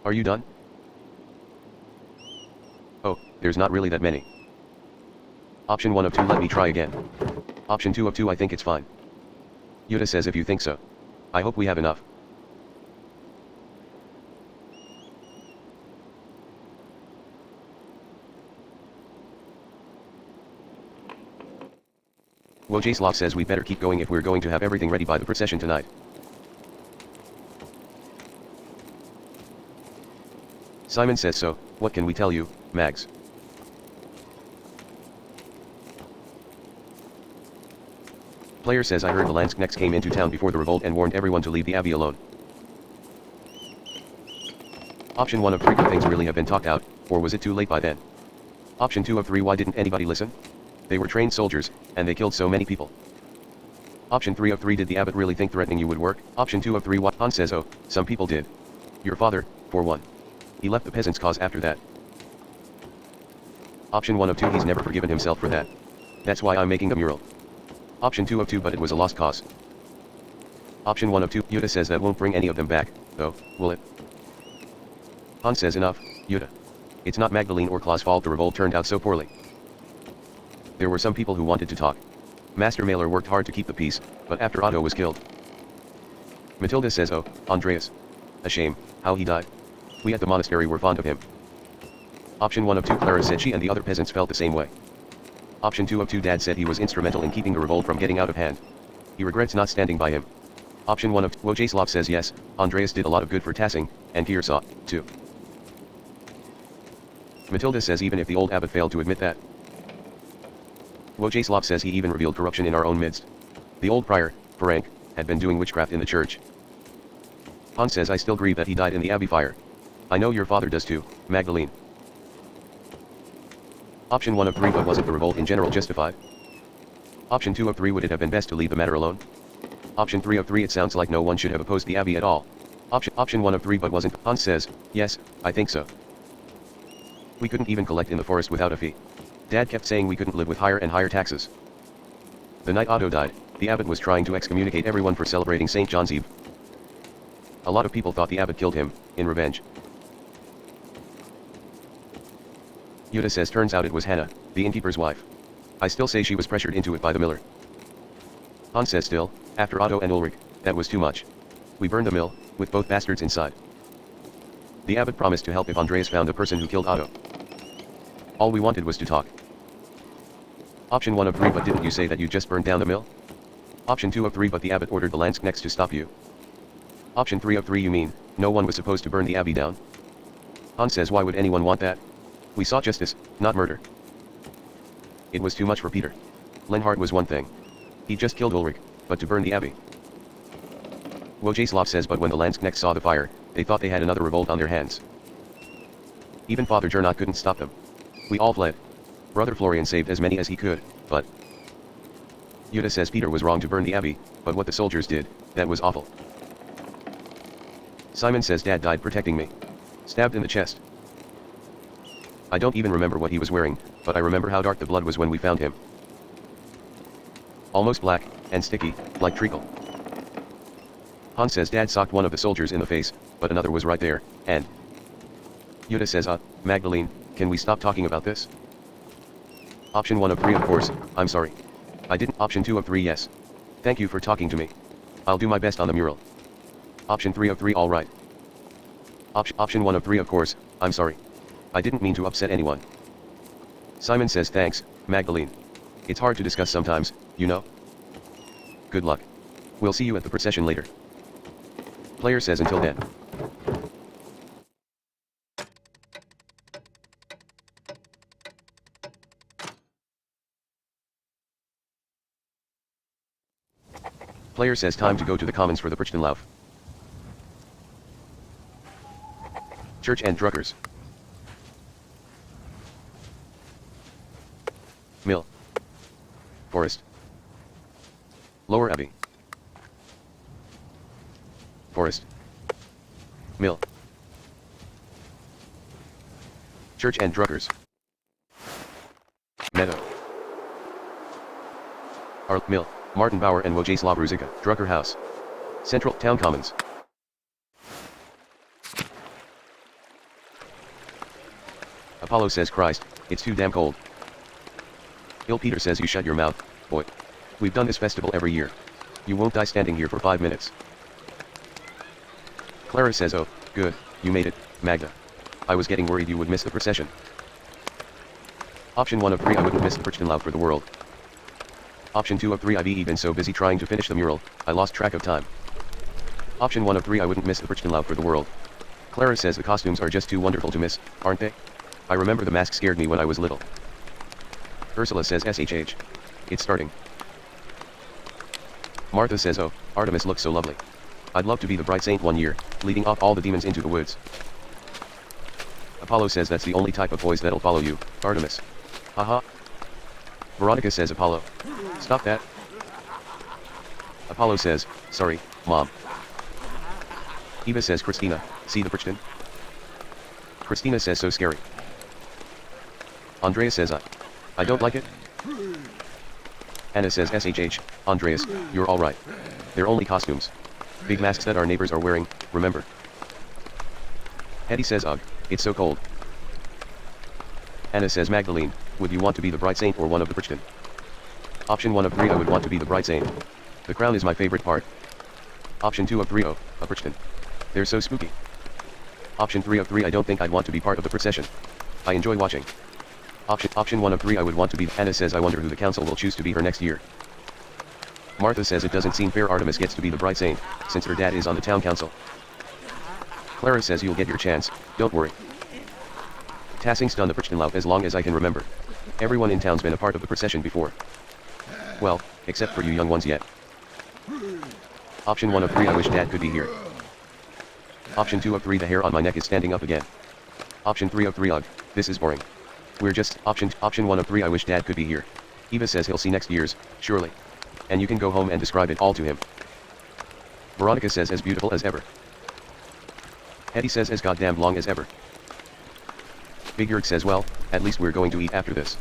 Are you done? Oh, there's not really that many. Option 1 of 2, let me try again. Option 2 of 2, I think it's fine. Yuta says if you think so. I hope we have enough. Wojaslav says we better keep going if we're going to have everything ready by the procession tonight. Simon says so, what can we tell you, Mags? Player says I heard the Landsknechts came into town before the revolt and warned everyone to leave the abbey alone. Option 1 of 3, could things really have been talked out, or was it too late by then? Option 2 of 3, why didn't anybody listen? They were trained soldiers, and they killed so many people. Option 3 of 3, did the abbot really think threatening you would work? Option 2 of 3, what? Han says oh, some people did. Your father, for one. He left the peasants' cause after that. Option 1 of 2, he's never forgiven himself for that. That's why I'm making a mural. Option 2 of 2, but it was a lost cause. Option 1 of 2, Yuta says that won't bring any of them back, though, will it? Han says enough, Yuta. It's not Magdalene or Klaus' fault the revolt turned out so poorly. There were some people who wanted to talk. Master Mailer worked hard to keep the peace, but after Otto was killed. Matilda says oh, Andreas. A shame, how he died. We at the monastery were fond of him. Option 1 of 2, Clara said she and the other peasants felt the same way. Option 2 of 2, Dad said he was instrumental in keeping the revolt from getting out of hand. He regrets not standing by him. Option 1 of Wojaslav says yes, Andreas did a lot of good for Tassing, and Kier saw, too. Matilda says even if the old abbot failed to admit that. Wojaslav says he even revealed corruption in our own midst. The old prior, Ferenc, had been doing witchcraft in the church. Han says I still grieve that he died in the abbey fire. I know your father does too, Magdalene. Option 1 of 3, but wasn't the revolt in general justified? Option 2 of 3, would it have been best to leave the matter alone? Option 3 of 3, it sounds like no one should have opposed the abbey at all. Option 1 of 3, but wasn't. Han says, yes, I think so. We couldn't even collect in the forest without a fee. Dad kept saying we couldn't live with higher and higher taxes. The night Otto died, the abbot was trying to excommunicate everyone for celebrating St. John's Eve. A lot of people thought the abbot killed him, in revenge. Yuta says turns out it was Hannah, the innkeeper's wife. I still say she was pressured into it by the miller. Han says still, after Otto and Ulrich, that was too much. We burned the mill, with both bastards inside. The abbot promised to help if Andreas found the person who killed Otto. All we wanted was to talk. Option 1 of 3, but didn't you say that you just burned down the mill? Option 2 of 3, but the abbot ordered the Landsknechts to stop you. Option 3 of 3, you mean, no one was supposed to burn the abbey down? Han says why would anyone want that? We sought justice, not murder. It was too much for Peter. Lenhart was one thing. He just killed Ulrich, but to burn the abbey. Wojaslav says but when the Landsknechts saw the fire, they thought they had another revolt on their hands. Even Father Gernot couldn't stop them. We all fled. Brother Florian saved as many as he could, but... Yuta says Peter was wrong to burn the abbey, but what the soldiers did, that was awful. Simon says Dad died protecting me. Stabbed in the chest. I don't even remember what he was wearing, but I remember how dark the blood was when we found him. Almost black, and sticky, like treacle. Han says Dad socked one of the soldiers in the face, but another was right there, and... Yuta says Magdalene, can we stop talking about this? Option 1 of 3 of course, I'm sorry. I didn't. Option 2 of 3 yes. Thank you for talking to me. I'll do my best on the mural. Option 3 of 3 alright. Option 1 of 3 of course, I'm sorry. I didn't mean to upset anyone. Simon says thanks, Magdalene. It's hard to discuss sometimes, you know? Good luck. We'll see you at the procession later. Player says until then. Player says time to go to the commons for the Prichtenlauf. Church and Druckers. Mill. Forest. Lower Abbey. Forest. Mill. Church and Druckers. Meadow. Arlt Mill, Martin Bauer and Wojaslav Ruzicka, Drucker House. Central Town Commons. Apollo says Christ, it's too damn cold. Il Peter says you shut your mouth, boy. We've done this festival every year. You won't die standing here for 5 minutes. Clara says oh, good, you made it, Magda. I was getting worried you would miss the procession. Option 1 of 3 I wouldn't miss the Birchton for the world. Option 2 of 3 I've been so busy trying to finish the mural, I lost track of time. Option 1 of 3 I wouldn't miss the Birchton for the world. Clara says the costumes are just too wonderful to miss, aren't they? I remember the mask scared me when I was little. Ursula says SHH. It's starting. Martha says oh, Artemis looks so lovely. I'd love to be the bright saint one year, leading off all the demons into the woods. Apollo says that's the only type of boys that'll follow you, Artemis. Haha. Veronica says Apollo. Stop that. Apollo says, sorry, Mom. Eva says Christina, see the Birchton? Christina says so scary. Andrea says I don't like it. Anna says SHH, Andreas, you're alright. They're only costumes. Big masks that our neighbors are wearing, remember. Hetty says ugh, it's so cold. Anna says Magdalene, would you want to be the bright saint or one of the Birchton? Option 1 of 3 I would want to be the bright saint. The crown is my favorite part. Option 2 of 3 oh, a Birchton. They're so spooky. Option 3 of 3 I don't think I'd want to be part of the procession. I enjoy watching. Option 1 of 3 I would want to be. Anna says I wonder who the council will choose to be her next year. Martha says it doesn't seem fair Artemis gets to be the bright saint, since her dad is on the town council. Clara says you'll get your chance, don't worry. Tassing's done the Birchton as long as I can remember. Everyone in town's been a part of the procession before. Well, except for you young ones yet. Option 1 of 3 I wish Dad could be here. Option 2 of 3 the hair on my neck is standing up again. Option 3 of 3 ugh, this is boring. We're just, option 1 of 3 I wish Dad could be here. Eva says he'll see next year's, surely. And you can go home and describe it all to him. Veronica says as beautiful as ever. Hetty says as goddamn long as ever. Big Yerk says well, at least we're going to eat after this.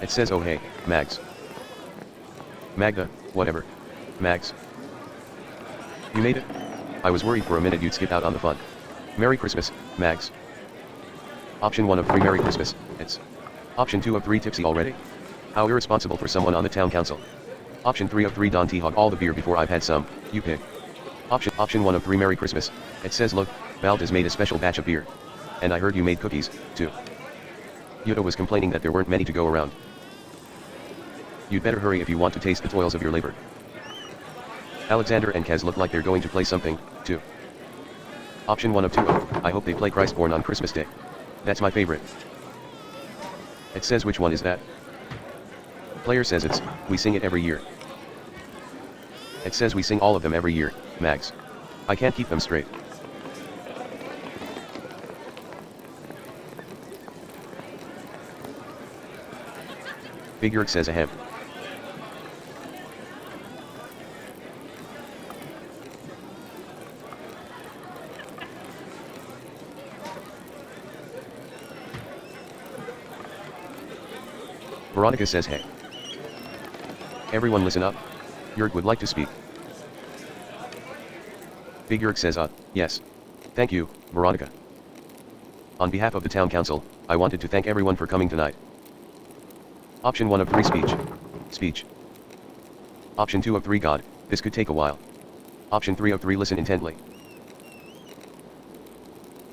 It says oh hey, Mags. Magda, whatever. Mags. You made it? I was worried for a minute you'd skip out on the fun. Merry Christmas, Mags. Option 1 of 3 Merry Christmas, it's. Option 2 of 3 tipsy already? How irresponsible for someone on the town council. Option 3 of 3 Don T-Hog all the beer before I've had some, you pick. Option 1 of 3 Merry Christmas, it says look, Balda's made a special batch of beer. And I heard you made cookies, too. Yuta was complaining that there weren't many to go around. You'd better hurry if you want to taste the toils of your labor. Alexander and Kaz look like they're going to play something, too. Option 1 of 2 oh, I hope they play Christborn on Christmas Day. That's my favorite. It says which one is that? Player says it's, we sing it every year. It says we sing all of them every year, Mags. I can't keep them straight. Big Yerk says ahem. Veronica says hey. Everyone listen up. Yerk would like to speak. Big Yerk says yes. Thank you, Veronica. On behalf of the town council, I wanted to thank everyone for coming tonight. Option 1 of 3 speech. Speech. Option 2 of 3 God, this could take a while. Option 3 of 3 listen intently.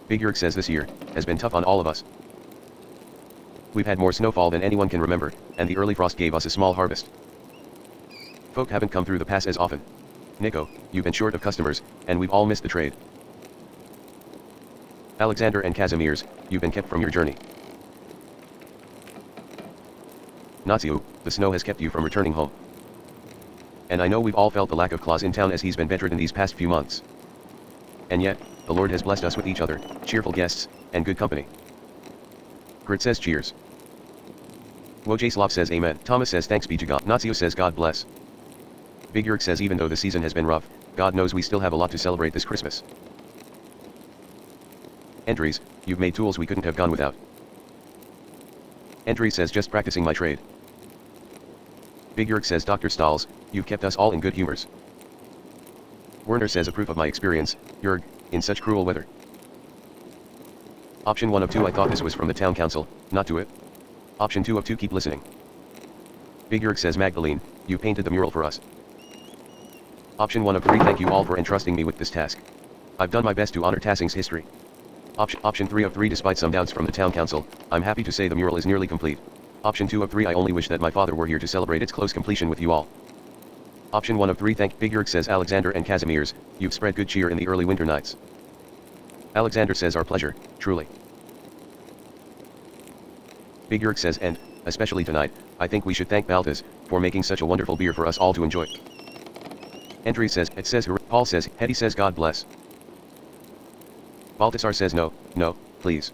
Big Yerk says this year has been tough on all of us. We've had more snowfall than anyone can remember, and the early frost gave us a small harvest. Folk haven't come through the pass as often. Nico, you've been short of customers, and we've all missed the trade. Alexander and Casimir's, you've been kept from your journey. Natsiu, the snow has kept you from returning home. And I know we've all felt the lack of Claus in town as he's been bedridden these past few months. And yet, the Lord has blessed us with each other, cheerful guests, and good company. Grit says cheers. Wojcislav says amen. Thomas says thanks be to God. Natsio says God bless. Big Yerk says even though the season has been rough, God knows we still have a lot to celebrate this Christmas. Entries, you've made tools we couldn't have gone without. Entry says just practicing my trade. Big Yerk says Dr. Stalls, you've kept us all in good humors. Werner says approve of my experience, Jurg, in such cruel weather. Option 1 of 2 I thought this was from the town council, not to it. Option 2 of 2 keep listening. Big Jurg says Magdalene, you painted the mural for us. Option 1 of 3 thank you all for entrusting me with this task. I've done my best to honor Tassing's history. Option 3 of 3 despite some doubts from the town council, I'm happy to say the mural is nearly complete. Option 2 of 3 I only wish that my father were here to celebrate its close completion with you all. Option 1 of 3 thank Big Jurg says Alexander and Kazimierz, you've spread good cheer in the early winter nights. Alexander says our pleasure, truly. Big Jurg says and, especially tonight, I think we should thank Baltas, for making such a wonderful beer for us all to enjoy. Entry says, it says Paul says, Hetty says God bless. Baltasar says no, please.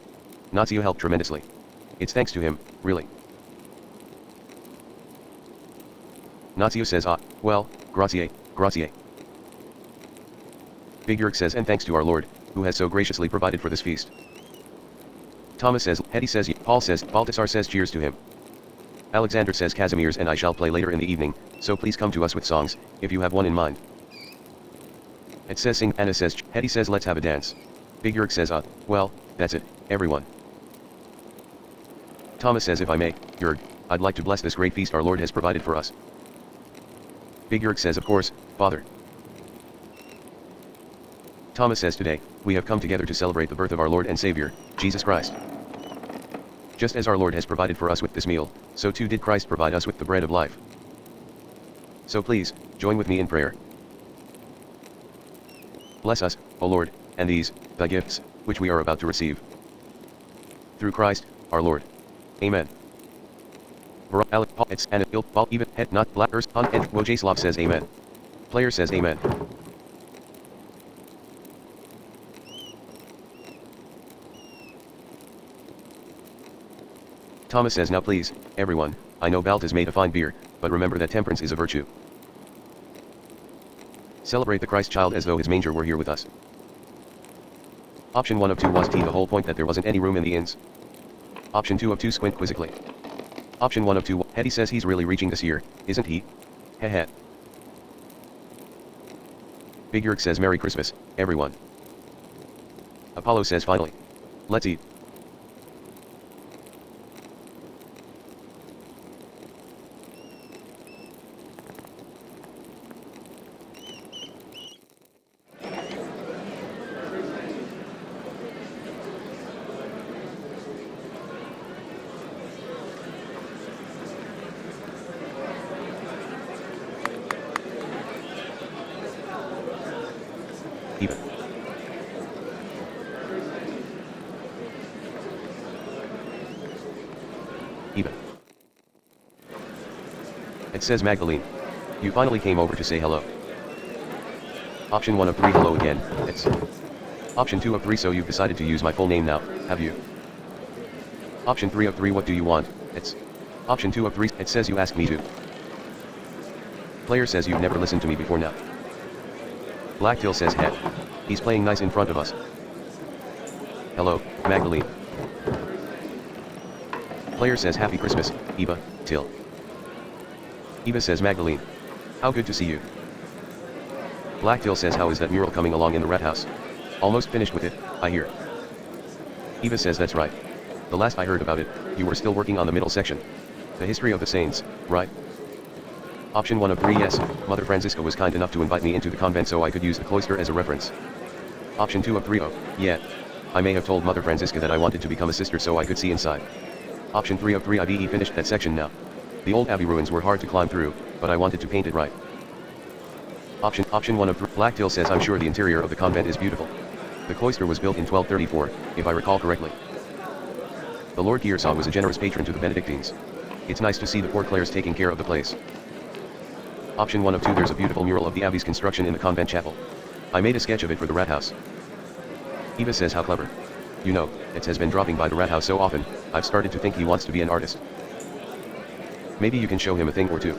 Nazio helped tremendously. It's thanks to him, really. Nazio says well, grazie. Big Jurg says and thanks to our Lord, who has so graciously provided for this feast. Thomas says, Hetty says Paul says, Baltasar says cheers to him. Alexander says Kazimierz and I shall play later in the evening, so please come to us with songs, if you have one in mind. It says sing, Anna says, Hetty says let's have a dance. Big Jurg says well, that's it, everyone. Thomas says if I may, Jurg, I'd like to bless this great feast our Lord has provided for us. Big Jurg says of course, Father. Thomas says today, we have come together to celebrate the birth of our Lord and Savior, Jesus Christ. Just as our Lord has provided for us with this meal, so too did Christ provide us with the bread of life. So please, join with me in prayer. Bless us, O Lord, and these, thy gifts, which we are about to receive. Through Christ, our Lord. Amen. Wojaslav says amen. Player says amen. Thomas says now please, everyone, I know Baltas made a fine beer, but remember that temperance is a virtue. Celebrate the Christ child as though his manger were here with us. Option 1 of 2 was the whole point that there wasn't any room in the inns. Option 2 of 2 squint quizzically. Option 1 of 2 Hetty says he's really reaching this year, isn't he? Heh. Big Jurg says Merry Christmas, everyone. Apollo says finally. Let's eat. Even. It says Magdalene. You finally came over to say hello. Option 1 of 3 hello again, it's. Option 2 of 3 so you've decided to use my full name now, have you? Option 3 of 3 what do you want, it's. Option 2 of 3 it says you asked me to. Player says you've never listened to me before now. Blacktail says head. He's playing nice in front of us. Hello, Magdalene. Player says happy Christmas, Eva, Till. Eva says Magdalene. How good to see you. Blacktail says how is that mural coming along in the rat house? Almost finished with it, I hear. Eva says that's right. The last I heard about it, you were still working on the middle section. The history of the saints, right? Option 1 of 3 yes, Mother Francisca was kind enough to invite me into the convent so I could use the cloister as a reference. Option 2 of 3 oh, yeah. I may have told Mother Francisca that I wanted to become a sister so I could see inside. Option 3 of 3 I've finished that section now. The old abbey ruins were hard to climb through, but I wanted to paint it right. Option 1 of 3 Blacktail says I'm sure the interior of the convent is beautiful. The cloister was built in 1234, if I recall correctly. The Lord Gearsaw was a generous patron to the Benedictines. It's nice to see the poor Clares taking care of the place. Option 1 of 2 there's a beautiful mural of the abbey's construction in the convent chapel. I made a sketch of it for the rat house. Eva says how clever. You know, it has been dropping by the rat house so often, I've started to think he wants to be an artist. Maybe you can show him a thing or two.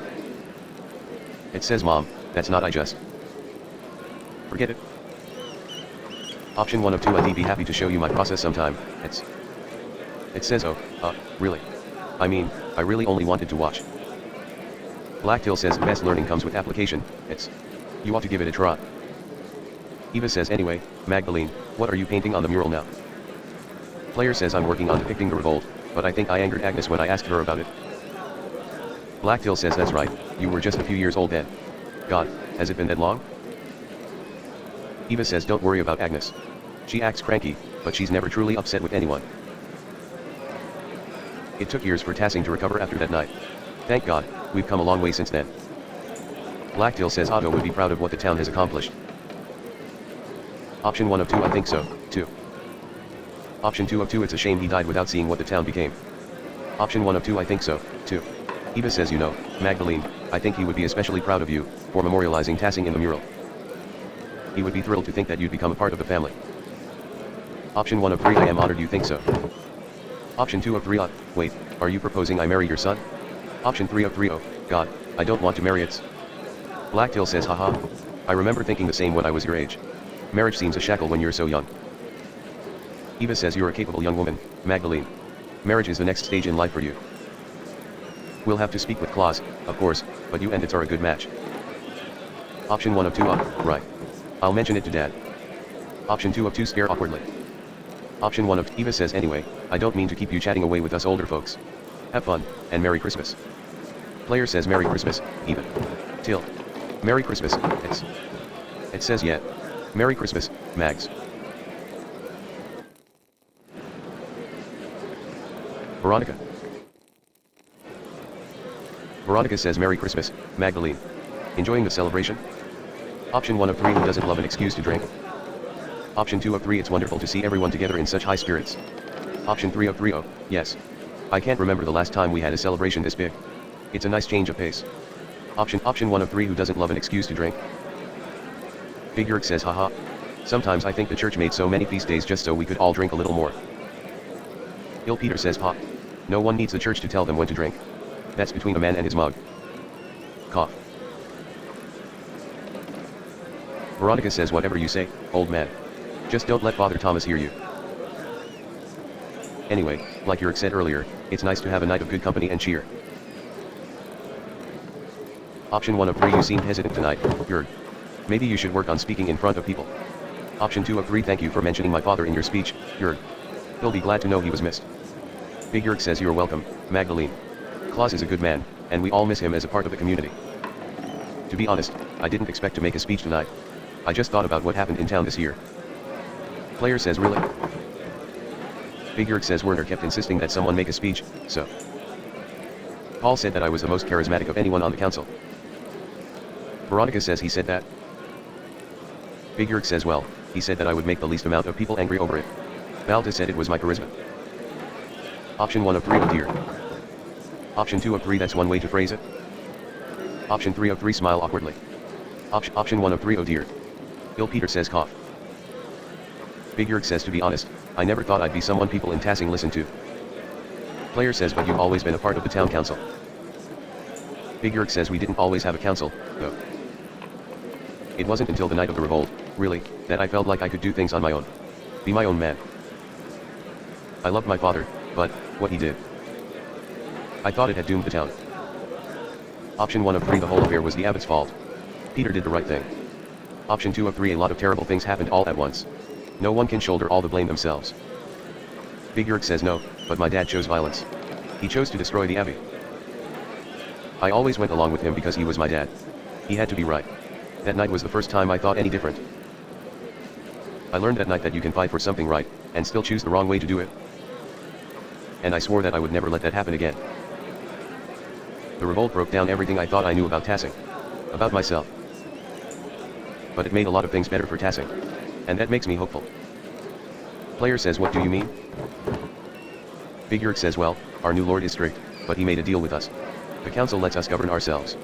It says Mom, that's not I just. Forget it. Option 1 of 2 I'd be happy to show you my process sometime, It says oh, really. I mean, I really only wanted to watch. Blacktail says best learning comes with application, You ought to give it a try. Eva says anyway, Magdalene, what are you painting on the mural now? Player says I'm working on depicting the revolt, but I think I angered Agnes when I asked her about it. Blacktail says that's right, you were just a few years old then. God, has it been that long? Eva says don't worry about Agnes. She acts cranky, but she's never truly upset with anyone. It took years for Tassing to recover after that night. Thank God, we've come a long way since then. Blacktail says Otto would be proud of what the town has accomplished. Option 1 of 2 I think so, 2. Option 2 of 2 it's a shame he died without seeing what the town became. Option 1 of 2 I think so, 2. Eva says you know, Magdalene, I think he would be especially proud of you, for memorializing Tassing in the mural. He would be thrilled to think that you'd become a part of the family. Option 1 of 3 I am honored you think so. Option 2 of 3 wait, are you proposing I marry your son? Option 3 of 3 oh, God, I don't want to marry it. Blacktail says haha. I remember thinking the same when I was your age. Marriage seems a shackle when you're so young. Eva says you're a capable young woman, Magdalene. Marriage is the next stage in life for you. We'll have to speak with Klaus, of course, but you and it are a good match. Option 1 of 2 right. I'll mention it to Dad. Option 2 of 2 stare awkwardly. Option 1 of Eva says anyway, I don't mean to keep you chatting away with us older folks. Have fun, and Merry Christmas. Player says Merry Christmas, Eva. Till. Merry Christmas, it says yet. Merry Christmas, Mags. Veronica. Veronica says Merry Christmas, Magdalene. Enjoying the celebration? Option 1 of 3 who doesn't love an excuse to drink? Option 2 of 3 it's wonderful to see everyone together in such high spirits. Option 3 of 3 oh, yes. I can't remember the last time we had a celebration this big. It's a nice change of pace. Option 1 of 3 who doesn't love an excuse to drink? Big Yerk says haha. Sometimes I think the church made so many feast days just so we could all drink a little more. Il Peter says pop. No one needs the church to tell them when to drink. That's between a man and his mug. Cough. Veronica says whatever you say, old man. Just don't let Father Thomas hear you. Anyway, like Yerk said earlier, it's nice to have a night of good company and cheer. Option 1 of 3 you seemed hesitant tonight, Yerk. Maybe you should work on speaking in front of people. Option 2 of 3 thank you for mentioning my father in your speech, Yerk. He'll be glad to know he was missed. Big Yerk says you're welcome, Magdalene. Klaus is a good man, and we all miss him as a part of the community. To be honest, I didn't expect to make a speech tonight. I just thought about what happened in town this year. Player says really? Big Yerk says Werner kept insisting that someone make a speech, so. Paul said that I was the most charismatic of anyone on the council. Veronica says he said that. Big Yerk says well, he said that I would make the least amount of people angry over it. Balta said it was my charisma. Option 1 of 3 oh dear. Option 2 of 3 that's one way to phrase it. Option 3 of 3 smile awkwardly. Option 1 of 3 oh dear. Il Peter says cough. Big Yerk says to be honest, I never thought I'd be someone people in Tassing listen to. Player says but you've always been a part of the town council. Big Yerk says we didn't always have a council, though. It wasn't until the night of the revolt, really, that I felt like I could do things on my own. Be my own man. I loved my father, but, what he did. I thought it had doomed the town. Option 1 of 3 the whole affair was the abbot's fault. Peter did the right thing. Option 2 of 3 a lot of terrible things happened all at once. No one can shoulder all the blame themselves. Big Yerk says no, but my dad chose violence. He chose to destroy the abbey. I always went along with him because he was my dad. He had to be right. That night was the first time I thought any different. I learned that night that you can fight for something right, and still choose the wrong way to do it. And I swore that I would never let that happen again. The revolt broke down everything I thought I knew about Tassing. About myself. But it made a lot of things better for Tassing. And that makes me hopeful. Player says what do you mean? Big Yerk says well, our new lord is strict, but he made a deal with us. The council lets us govern ourselves.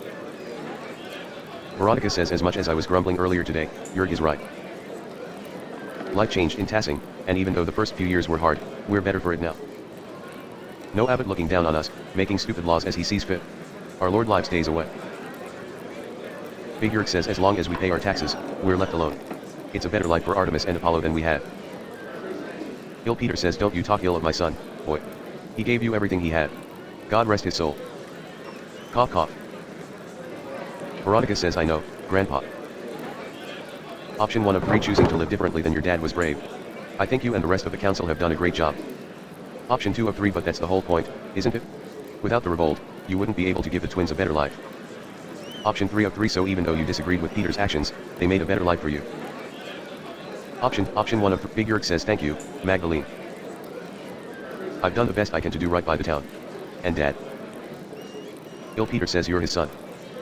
Veronica says as much as I was grumbling earlier today, Yerk is right. Life changed in Tassing, and even though the first few years were hard, we're better for it now. No abbot looking down on us, making stupid laws as he sees fit. Our lord lives days away. Big Yerk says as long as we pay our taxes, we're left alone. It's a better life for Artemis and Apollo than we had. Il Peter says don't you talk ill of my son, boy. He gave you everything he had. God rest his soul. Cough cough. Veronica says I know, Grandpa. Option 1 of 3 choosing to live differently than your dad was brave. I think you and the rest of the council have done a great job. Option 2 of 3 but that's the whole point, isn't it? Without the revolt, you wouldn't be able to give the twins a better life. Option 3 of 3 so even though you disagreed with Peter's actions, they made a better life for you. Option 1 of 3 Big Yerk says thank you, Magdalene. I've done the best I can to do right by the town. And Dad. Ill Peter says you're his son.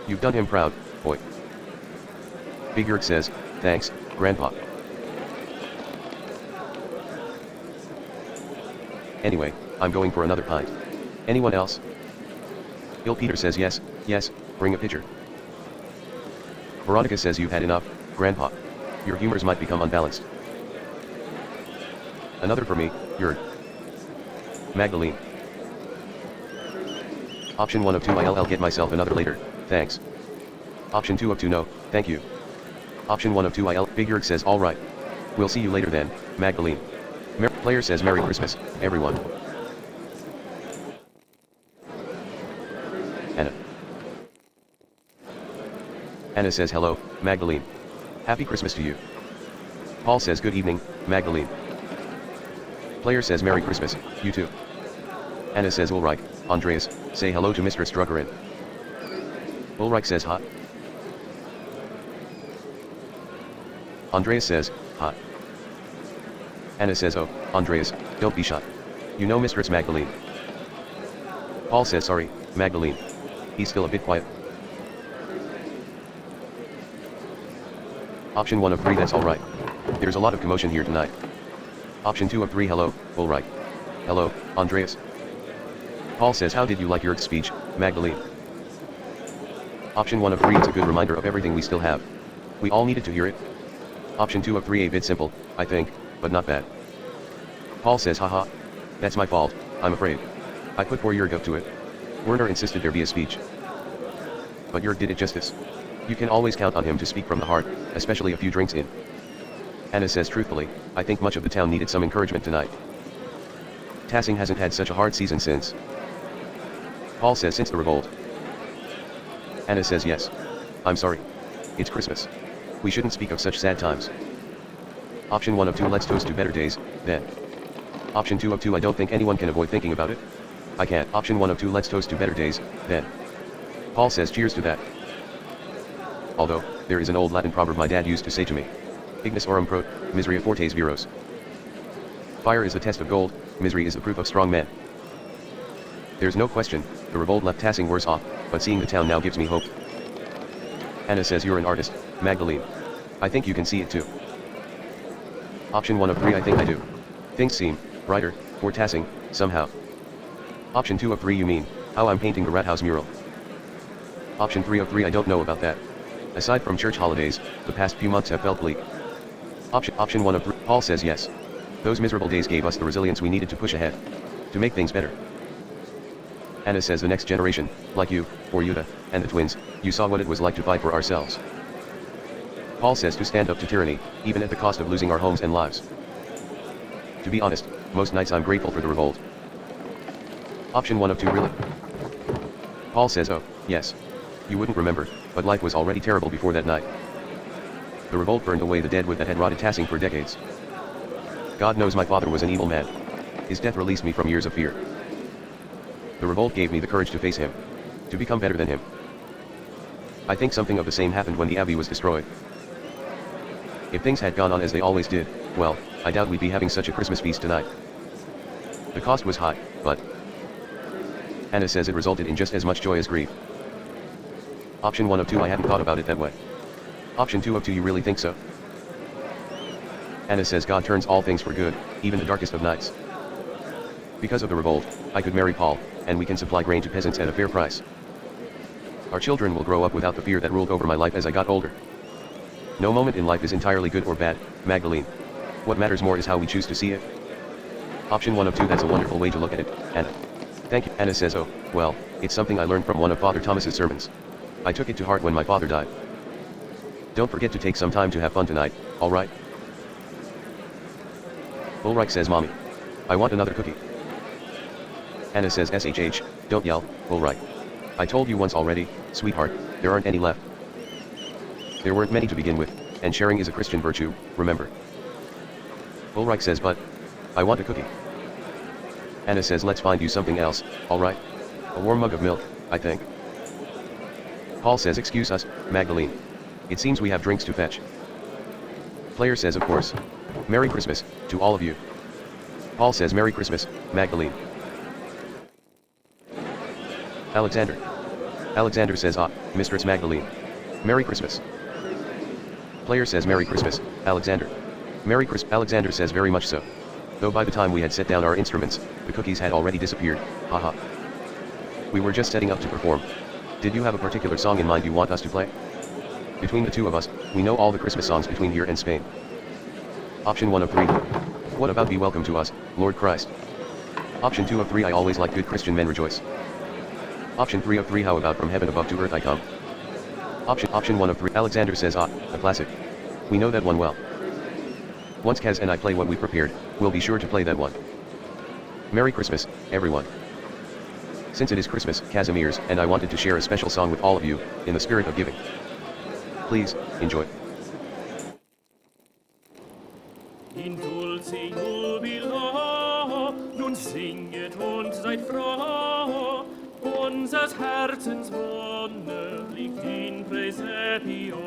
You've done him proud, boy. Big Yerk says, thanks, Grandpa. Anyway, I'm going for another pint. Anyone else? Ill Peter says yes, bring a pitcher. Veronica says you've had enough, Grandpa. Your humors might become unbalanced. Another for me, Yerk. Magdalene. Option 1 of 2 I'll get myself another later, thanks. Option 2 of 2 no, thank you. Option 1 of 2 Big Yerk says alright. We'll see you later then, Magdalene. Player says Merry Christmas, everyone. Anna says hello, Magdalene. Happy Christmas to you. Paul says good evening, Magdalene. Player says Merry Christmas, you too. Anna says Ulrich, Andreas, say hello to Mistress Druggerin. Ulrich says hot. Andreas says, hot. Anna says oh, Andreas, don't be shot. You know Mistress Magdalene. Paul says sorry, Magdalene. He's still a bit quiet. Option 1 of 3 that's alright. There's a lot of commotion here tonight. Option 2 of 3 hello, Ulrich. Hello, Andreas. Paul says how did you like your speech, Magdalene? Option 1 of 3 it's a good reminder of everything we still have. We all needed to hear it. Option 2 of 3 a bit simple, I think, but not bad. Paul says haha. That's my fault, I'm afraid. I put poor Yerk up to it. Werner insisted there be a speech. But Yerk did it justice. You can always count on him to speak from the heart, especially a few drinks in. Anna says truthfully, I think much of the town needed some encouragement tonight. Tassing hasn't had such a hard season since. Paul says since the revolt. Anna says yes. I'm sorry. It's Christmas. We shouldn't speak of such sad times. Option 1 of 2 let's toast to better days, then. Option 2 of 2 I don't think anyone can avoid thinking about it. I can't. Option 1 of 2 let's toast to better days, then. Paul says cheers to that. Although, there is an old Latin proverb my dad used to say to me. Ignis aurum prot, miseria fortes viros. Fire is the test of gold, misery is the proof of strong men. There's no question, the revolt left Tassing worse off, but seeing the town now gives me hope. Anna says you're an artist, Magdalene. I think you can see it too. Option 1 of 3 I think I do. Things seem brighter for Tassing, somehow. Option 2 of 3 you mean, how I'm painting the Rathaus mural. Option 3 of 3 I don't know about that. Aside from church holidays, the past few months have felt bleak. Option 1 of 3, Paul says yes. Those miserable days gave us the resilience we needed to push ahead. To make things better. Anna says the next generation, like you, or Yuta, and the twins, you saw what it was like to fight for ourselves. Paul says to stand up to tyranny, even at the cost of losing our homes and lives. To be honest, most nights I'm grateful for the revolt. Option 1 of 2 really? Paul says oh, yes. You wouldn't remember, but life was already terrible before that night. The revolt burned away the dead wood that had rotted Tassing for decades. God knows my father was an evil man. His death released me from years of fear. The revolt gave me the courage to face him. To become better than him. I think something of the same happened when the Abbey was destroyed. If things had gone on as they always did, well, I doubt we'd be having such a Christmas feast tonight. The cost was high, but... Anna says it resulted in just as much joy as grief. Option 1 of 2 I hadn't thought about it that way. Option 2 of 2 you really think so? Anna says God turns all things for good, even the darkest of nights. Because of the revolt, I could marry Paul, and we can supply grain to peasants at a fair price. Our children will grow up without the fear that ruled over my life as I got older. No moment in life is entirely good or bad, Magdalene. What matters more is how we choose to see it. Option 1 of 2 that's a wonderful way to look at it, Anna. Thank you. Anna says oh, well, it's something I learned from one of Father Thomas's sermons. I took it to heart when my father died. Don't forget to take some time to have fun tonight, alright? Ulrich says mommy. I want another cookie. Anna says SHH, don't yell, Ulrich. I told you once already, sweetheart, there aren't any left. There weren't many to begin with. and sharing is a Christian virtue, remember. Ulrich says, but I want a cookie. Anna says, let's find you something else, alright? A warm mug of milk, I think. Paul says, excuse us, Magdalene. It seems we have drinks to fetch. Player says, of course. Merry Christmas, to all of you. Paul says, Merry Christmas, Magdalene. Alexander. Alexander says, ah, Mistress Magdalene. Merry Christmas. Player says, Merry Christmas, Alexander. Merry Christmas. Alexander says, very much so. Though by the time we had set down our instruments, the cookies had already disappeared, haha. We were just setting up to perform. Did you have a particular song in mind you want us to play? Between the two of us, we know all the Christmas songs between here and Spain. Option 1 of 3. What about Be Welcome to Us, Lord Christ? Option 2 of 3. I always like good Christian men rejoice. Option 3 of 3. How about From Heaven Above to Earth I Come? Option 1 of 3. Alexander says, ah, a classic. We know that one well. Once Kaz and I play what we prepared, we'll be sure to play that one. Merry Christmas, everyone. Since it is Christmas, Casimir's, and I wanted to share a special song with all of you, in the spirit of giving. Please, enjoy. In dulce jubilo, nun singet und seid froh, unsers Herzens Wonne liegt in Praesepio,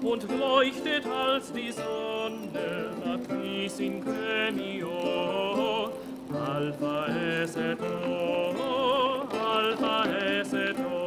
und leuchtet als die Sonne, latris in Cremio, Alpha et O, Alpha et O.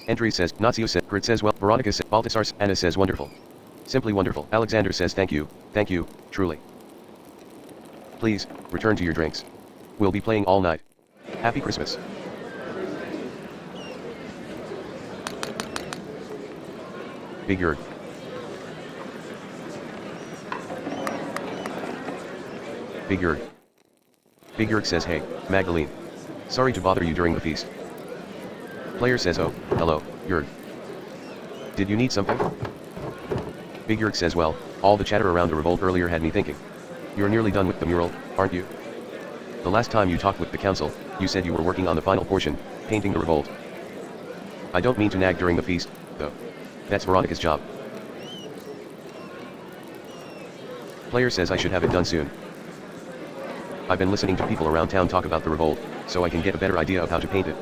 Andrew says, Nazio says, Grit says well, Veronica says, Baltasar says, Anna says wonderful. Simply wonderful. Alexander says thank you, truly. Please, return to your drinks. We'll be playing all night. Happy Christmas. Big Yurg. Big Yurg. Big Yurg says, hey, Magdalene. Sorry to bother you during the feast. Player says, oh, hello, Yurg. Did you need something? Big Yurg says, well, all the chatter around the revolt earlier had me thinking. You're nearly done with the mural, aren't you? The last time you talked with the council, you said you were working on the final portion, painting the revolt. I don't mean to nag during the feast, though. That's Veronica's job. Player says I should have it done soon. I've been listening to people around town talk about the revolt, so I can get a better idea of how to paint it.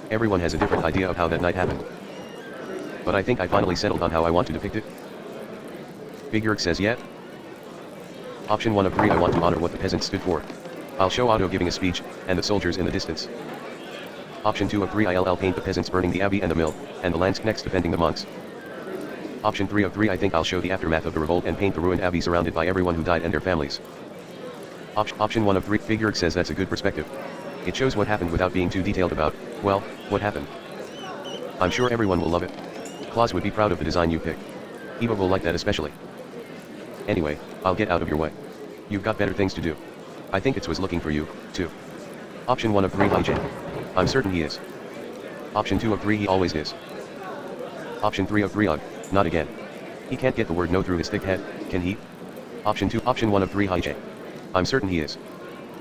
Everyone has a different idea of how that night happened. But I think I finally settled on how I want to depict it. Big Yurg says yeah. Option 1 of 3. I want to honor what the peasants stood for. I'll show Otto giving a speech, and the soldiers in the distance. Option 2 of 3. I'll paint the peasants burning the abbey and the mill, and the landsknechts defending the monks. Option 3 of 3. I think I'll show the aftermath of the revolt and paint the ruined abbey surrounded by everyone who died and their families. Option 1 of 3. Big Yurg says that's a good perspective. It shows what happened without being too detailed about, well, what happened. I'm sure everyone will love it. Klaus would be proud of the design you picked. Eva will like that especially. Anyway, I'll get out of your way. You've got better things to do. I think it was looking for you, too. Option 1 of 3. DJ. I'm certain he is. Option 2 of 3. He always is. Option 3 of 3. Ugh, not again. He can't get the word no through his thick head, can he? Option 1 of 3. DJ. I'm certain he is.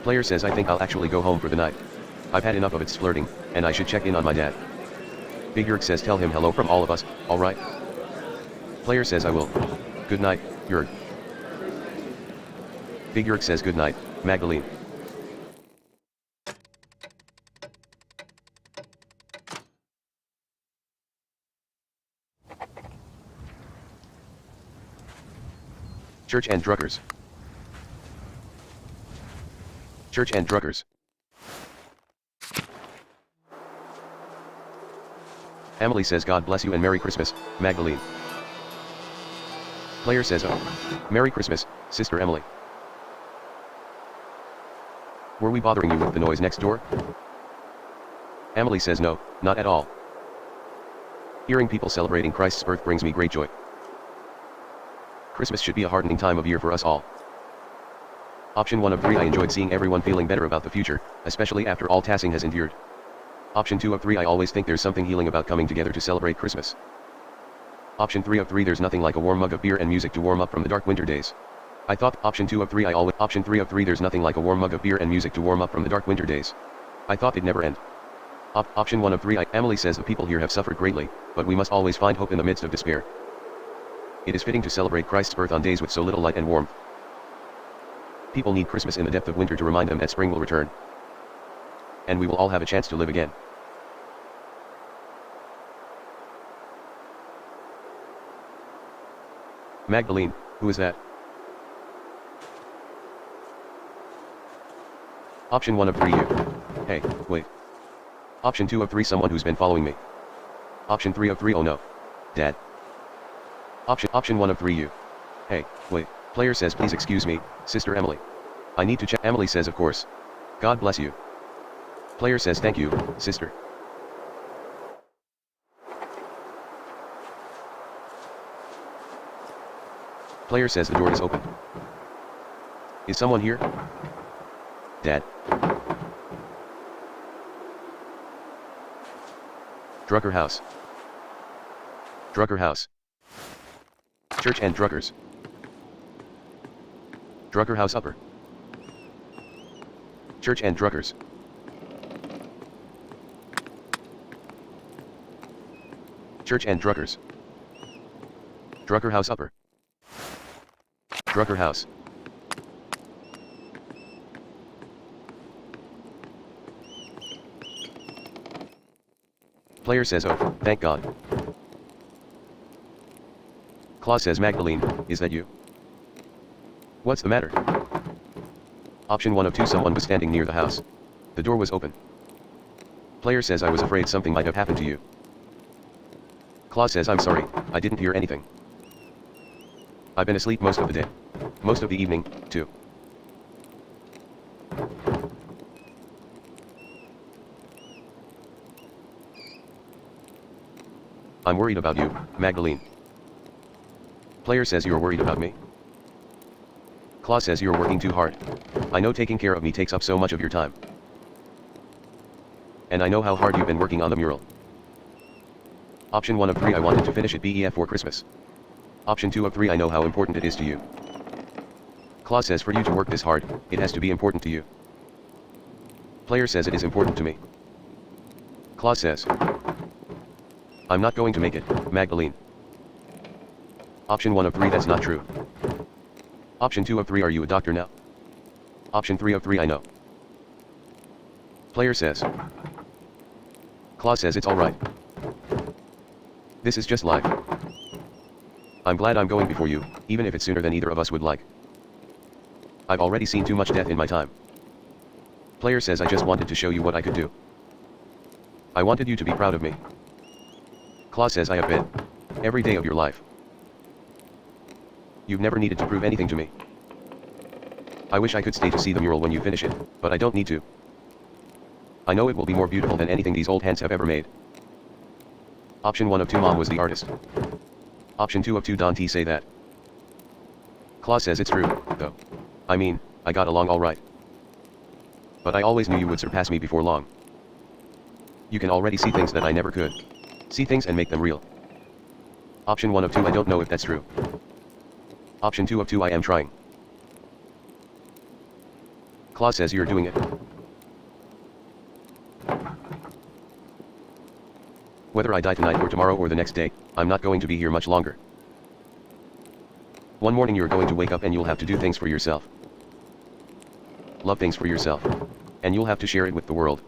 Player says I think I'll actually go home for the night. I've had enough of its flirting, and I should check in on my dad. Big Yurg says tell him hello from all of us, alright? Player says I will. Good night, Yurg. Big Yurg says good night, Magdalene. Church and Druckers. Church and Druckers. Emily says God bless you and Merry Christmas, Magdalene. Player says oh. Merry Christmas, Sister Emily. Were we bothering you with the noise next door? Emily says no, not at all. Hearing people celebrating Christ's birth brings me great joy. Christmas should be a heartening time of year for us all. Option 1 of 3 I enjoyed seeing everyone feeling better about the future, especially after all Tassing has endured. Option 2 of 3 I always think there's something healing about coming together to celebrate Christmas. Option 3 of 3 there's nothing like a warm mug of beer and music to warm up from the dark winter days. I thought option 2 of 3 option 3 of 3 there's nothing like a warm mug of beer and music to warm up from the dark winter days. I thought it'd never end. Option 1 of 3 Emily says the people here have suffered greatly, but we must always find hope in the midst of despair. It is fitting to celebrate Christ's birth on days with so little light and warmth. People need Christmas in the depth of winter to remind them that spring will return. And we will all have a chance to live again. Magdalene, who is that? Option 1 of 3 you. Hey, wait. Option 2 of 3 someone who's been following me. Option 3 of 3 oh no. Dad. Option 1 of 3 you. Hey, wait. Player says please excuse me, Sister Emily. I need to check. Emily says of course. God bless you. Player says thank you, sister. Player says the door is open. Is someone here? Dad. Drucker House. Drucker House. Church and Druckers. Drucker House Upper. Church and Druckers. Church and Druckers. Drucker House Upper. Drucker House. Player says oh, thank God. Claus says Magdalene, is that you? What's the matter? Option 1 of 2 someone was standing near the house. The door was open. Player says I was afraid something might have happened to you. Claus says I'm sorry, I didn't hear anything. I've been asleep most of the day. Most of the evening, too. I'm worried about you, Magdalene. Player says you're worried about me. Claus says you're working too hard. I know taking care of me takes up so much of your time. And I know how hard you've been working on the mural. Option 1 of 3 I wanted to finish it BEF for Christmas. Option 2 of 3 I know how important it is to you. Claus says for you to work this hard, it has to be important to you. Player says it is important to me. Claus says I'm not going to make it, Magdalene. Option 1 of 3 that's not true. Option 2 of 3 are you a doctor now? Option 3 of 3 I know. Player says Claus says it's alright. This is just life. I'm glad I'm going before you, even if it's sooner than either of us would like. I've already seen too much death in my time. Player says I just wanted to show you what I could do. I wanted you to be proud of me. Claus says I have been. Every day of your life. You've never needed to prove anything to me. I wish I could stay to see the mural when you finish it, but I don't need to. I know it will be more beautiful than anything these old hands have ever made. Option 1 of 2 Mom was the artist. Option 2 of 2 Dante say that. Claus says it's true, though. I mean, I got along alright. But I always knew you would surpass me before long. You can already see things that I never could. See things and make them real. Option 1 of 2 I don't know if that's true. Option 2 of 2 I am trying. Claus says you're doing it. Whether I die tonight or tomorrow or the next day, I'm not going to be here much longer. One morning you're going to wake up and you'll have to do things for yourself. Love things for yourself. And you'll have to share it with the world.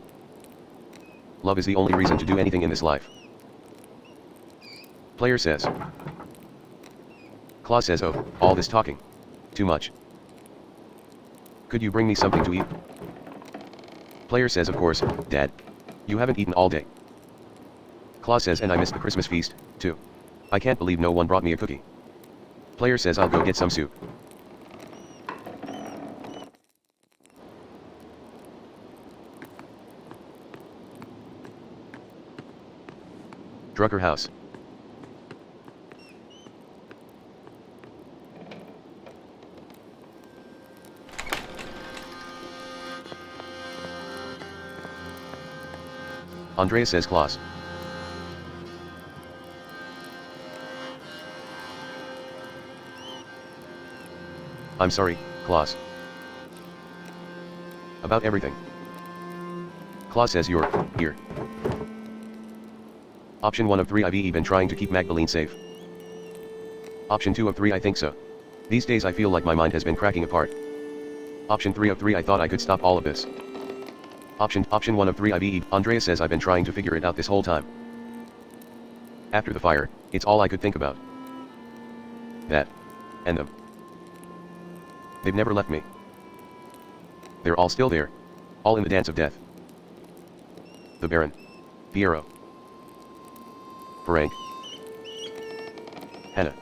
Love is the only reason to do anything in this life. Player says. Claus says oh, all this talking. Too much. Could you bring me something to eat? Player says of course, Dad. You haven't eaten all day. Claus says, and I missed the Christmas feast, too. I can't believe no one brought me a cookie. Player says, I'll go get some soup. Drucker house. Andreas says, Klaus. I'm sorry, Klaus. About everything. Klaus says, you're here. Option 1 of 3, I've been trying to keep Magdalene safe. Option 2 of 3, I think so. These days I feel like my mind has been cracking apart. Option 3 of 3, I thought I could stop all of this. Option 1 of 3, Andreas says, I've been trying to figure it out this whole time. After the fire, it's all I could think about. That. And them. They've never left me. They're all still there. All in the dance of death. The Baron. Piero. Frank. Hannah.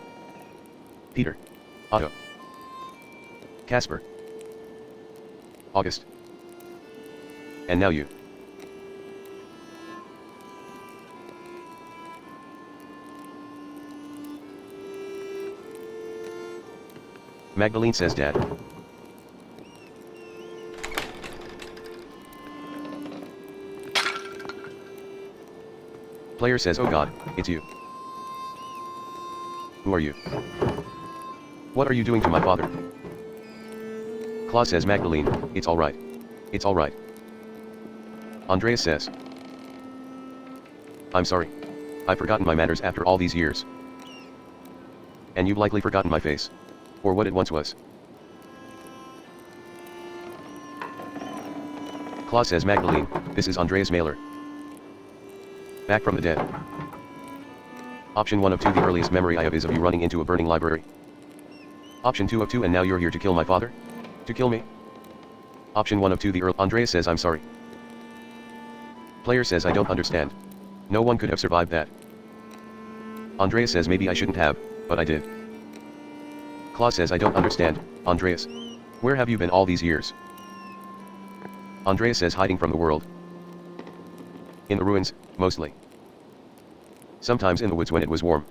Peter. Otto. Casper. August. And now you. Magdalene says, Dad. Player says, oh God, it's you. Who are you? What are you doing to my father? Klaus says, Magdalene, it's alright. It's alright. Andreas says, I'm sorry. I've forgotten my manners after all these years. And you've likely forgotten my face. Or what it once was. Klaus says, Magdalene, this is Andreas Mailer. Back from the dead. Option 1 of 2, the earliest memory I have is of you running into a burning library. Option 2 of 2, and now you're here to kill my father? To kill me? Option 1 of 2, Andreas says, I'm sorry. Player says, I don't understand. No one could have survived that. Andreas says, maybe I shouldn't have, but I did. Klaus says, I don't understand, Andreas. Where have you been all these years? Andreas says, hiding from the world. In the ruins, mostly. Sometimes in the woods when it was warm.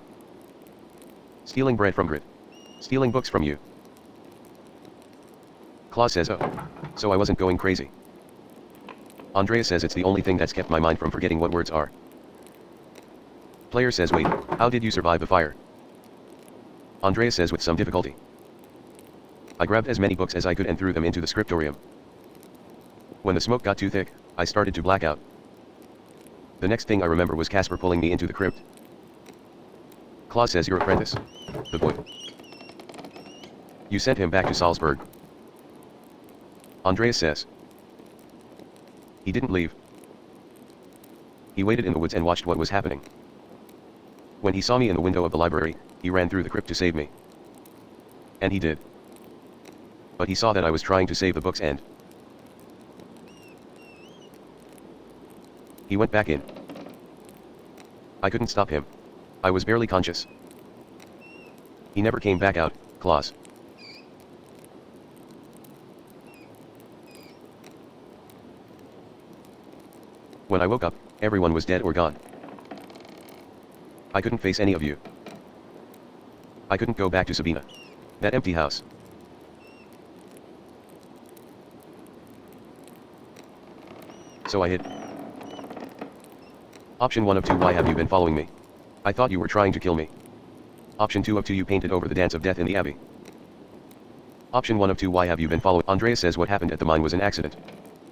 Stealing bread from Grit. Stealing books from you. Klaus says, oh. So I wasn't going crazy. Andreas says, it's the only thing that's kept my mind from forgetting what words are. Player says, wait, how did you survive the fire? Andreas says, with some difficulty. I grabbed as many books as I could and threw them into the scriptorium. When the smoke got too thick, I started to black out. The next thing I remember was Casper pulling me into the crypt. Klaus says, your apprentice. The boy. You sent him back to Salzburg. Andreas says. He didn't leave. He waited in the woods and watched what was happening. When he saw me in the window of the library, he ran through the crypt to save me. And he did. But he saw that I was trying to save the books and he went back in. I couldn't stop him. I was barely conscious. He never came back out, Klaus. When I woke up, everyone was dead or gone. I couldn't face any of you. I couldn't go back to Sabina. That empty house. So I hid. Option 1 of 2, why have you been following me? I thought you were trying to kill me. Option 2 of 2, you painted over the dance of death in the abbey. Option 1 of 2, why have you been following? Andreas says, what happened at the mine was an accident.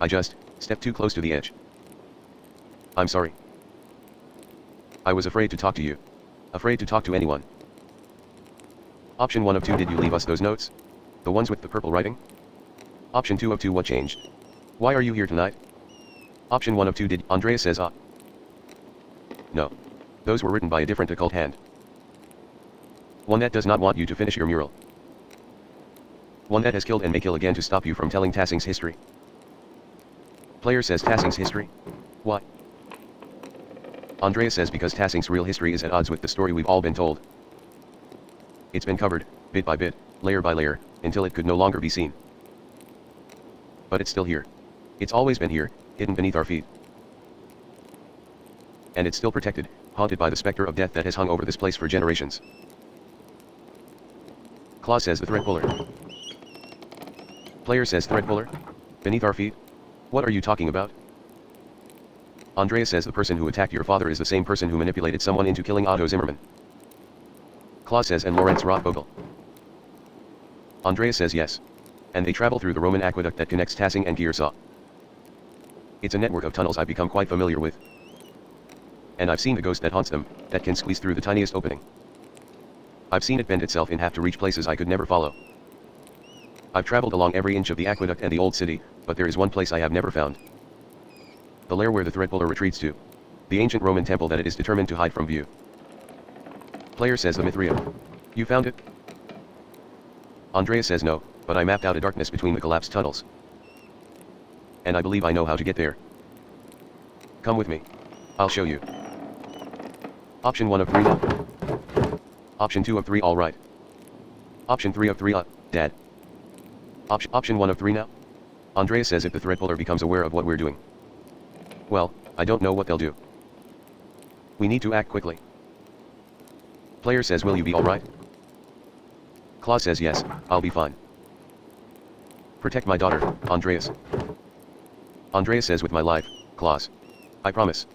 I just stepped too close to the edge. I'm sorry. I was afraid to talk to you. Afraid to talk to anyone. Option 1 of 2, did you leave us those notes? The ones with the purple writing? Option 2 of 2, what changed? Why are you here tonight? Option 1 of 2, did Andreas says, no. Those were written by a different occult hand. One that does not want you to finish your mural. One that has killed and may kill again to stop you from telling Tassing's history. Player says, Tassing's history? Why? Andreas says because Tassing's real history is at odds with the story we've all been told. It's been covered, bit by bit, layer by layer, until it could no longer be seen. But it's still here. It's always been here, hidden beneath our feet. And it's still protected, haunted by the specter of death that has hung over this place for generations. Claus says the thread puller. Player says thread puller? Beneath our feet? What are you talking about? Andreas says the person who attacked your father is the same person who manipulated someone into killing Otto Zimmermann. Claus says and Lorenz Rothvogel. Andreas says yes. And they travel through the Roman aqueduct that connects Tassing and Giersaw. It's a network of tunnels I've become quite familiar with. And I've seen the ghost that haunts them, that can squeeze through the tiniest opening. I've seen it bend itself in half to reach places I could never follow. I've traveled along every inch of the aqueduct and the old city, but there is one place I have never found. The lair where the threadpuller retreats to. The ancient Roman temple that it is determined to hide from view. Player says the Mithraeum. You found it? Andreas says no, but I mapped out a darkness between the collapsed tunnels. And I believe I know how to get there. Come with me. I'll show you. Option 1 of 3 no. Option 2 of 3 alright. Option 3 of 3 Dad. Option 1 of 3 now? Andreas says if the threadpuller becomes aware of what we're doing. Well, I don't know what they'll do. We need to act quickly. Player says will you be alright? Claus says yes, I'll be fine. Protect my daughter, Andreas. Andreas says with my life, Claus. I promise.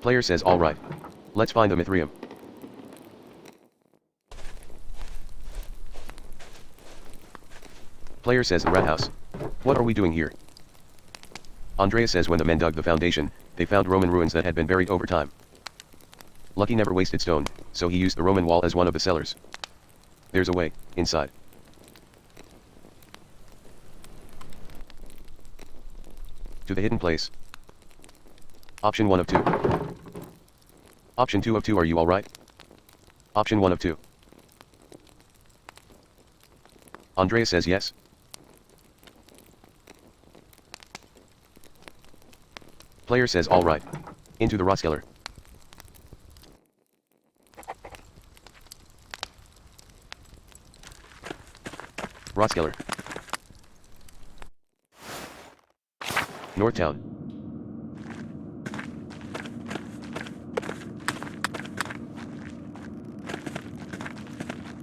Player says alright. Let's find the Mithraeum. Player says the rat house. What are we doing here? Andreas says when the men dug the foundation, they found Roman ruins that had been buried over time. Lucky never wasted stone, so he used the Roman wall as one of the cellars. There's a way, inside. To the hidden place. Option 1 of 2. Option 2 of 2 are you alright? Option 1 of 2. Andreas says yes. Player says alright. Into the Rotskeller. Rotskeller. Northtown.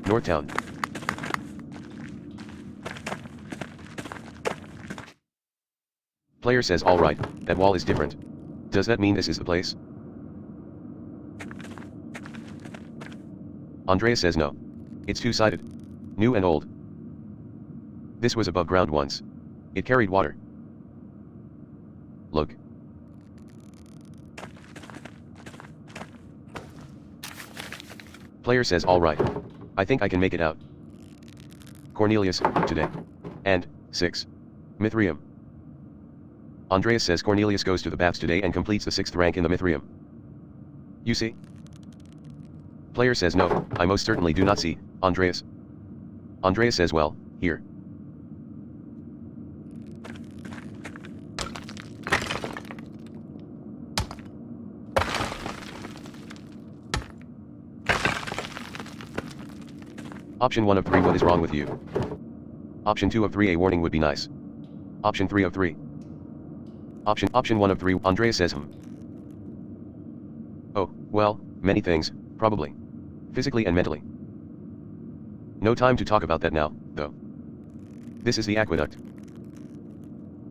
Northtown. Player says alright, that wall is different. Does that mean this is the place? Andreas says no. It's two-sided. New and old. This was above ground once. It carried water. Look. Player says alright. I think I can make it out. Cornelius, today. And, 6. Mithraeum. Andreas says Cornelius goes to the baths today and completes the 6th rank in the Mithraeum. You see? Player says no, I most certainly do not see, Andreas. Andreas says well, here. Option 1 of 3 what is wrong with you? Option 2 of 3 a warning would be nice. Option 3 of 3. Option 1 of 3 Andreas says Oh, well, many things, probably. Physically and mentally. No time to talk about that now, though. This is the aqueduct.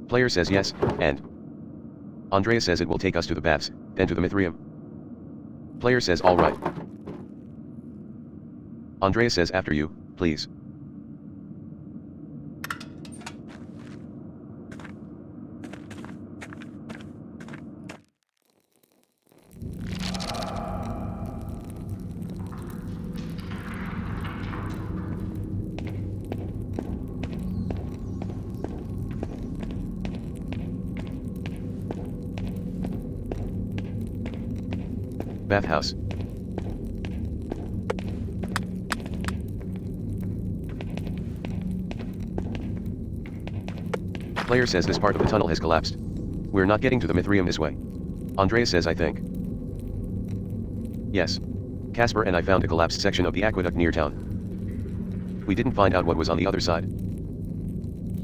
Player says yes, and Andreas says it will take us to the baths, then to the Mithraeum. Player says alright. Andreas says after you, please. Bathhouse. Player says this part of the tunnel has collapsed. We're not getting to the Mithraeum this way. Andreas says I think. Yes. Casper and I found a collapsed section of the aqueduct near town. We didn't find out what was on the other side.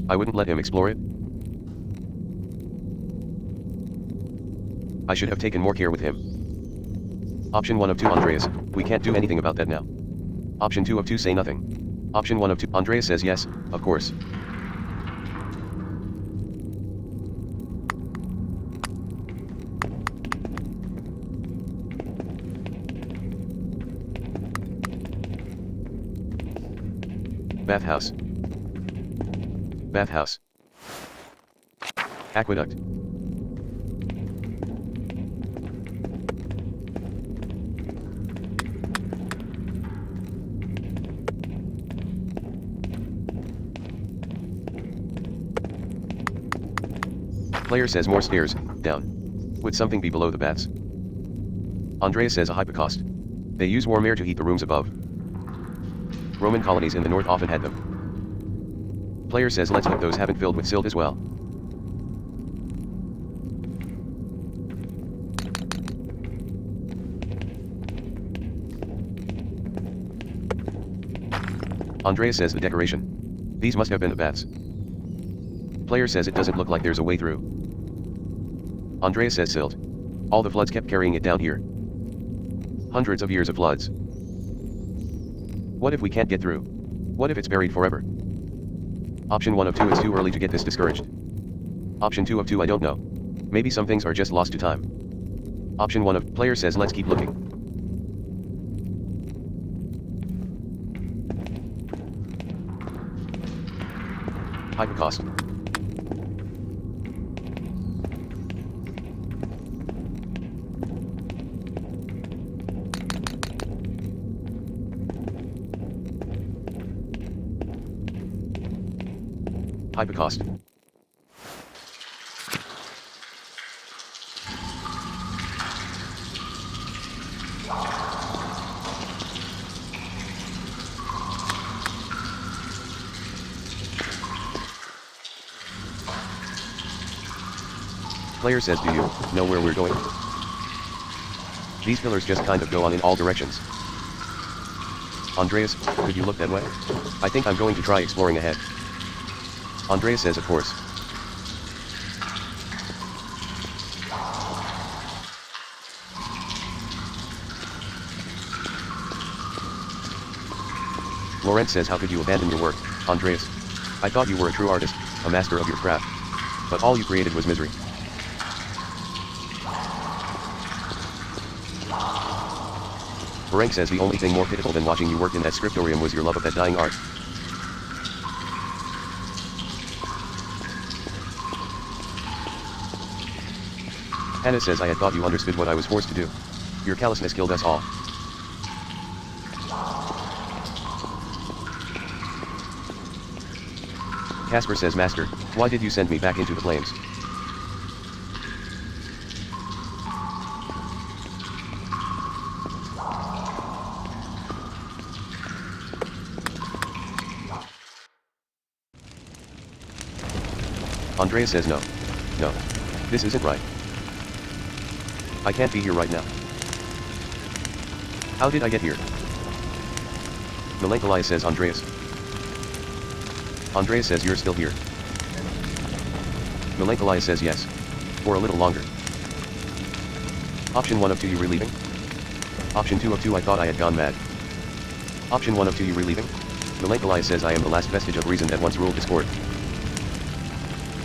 I wouldn't let him explore it. I should have taken more care with him. Option 1 of 2 Andreas, we can't do anything about that now. Option 2 of 2 say nothing. Option 1 of 2 Andreas says yes, of course. Bathhouse. Bathhouse. Aqueduct. Player says more stairs, down. Would something be below the baths? Andreas says a hypocaust. They use warm air to heat the rooms above. Roman colonies in the north often had them. Player says let's hope those haven't filled with silt as well. Andreas says the decoration. These must have been the baths. Player says it doesn't look like there's a way through. Andreas says silt. All the floods kept carrying it down here. Hundreds of years of floods. What if we can't get through? What if it's buried forever? Option 1 of 2 it's too early to get this discouraged. Option 2 of 2 I don't know. Maybe some things are just lost to time. Option 1 of player says let's keep looking. Hypocaust. Hypocaust. Player says do you know where we're going? These pillars just kind of go on in all directions. Andreas, could you look that way? I think I'm going to try exploring ahead. Andreas says of course. Laurent says how could you abandon your work, Andreas? I thought you were a true artist, a master of your craft. But all you created was misery. Ferenc says the only thing more pitiful than watching you work in that scriptorium was your love of that dying art. Hannah says I had thought you understood what I was forced to do. Your callousness killed us all. Casper says Master, why did you send me back into the flames? Andreas says no. No. This isn't right. I can't be here right now. How did I get here? Melancholy says Andreas. Andreas says you're still here. Melancholy says yes. For a little longer. Option 1 of 2 you relieving? Option 2 of 2 I thought I had gone mad. Option 1 of 2 you relieving? Melancholy says I am the last vestige of reason that once ruled this court.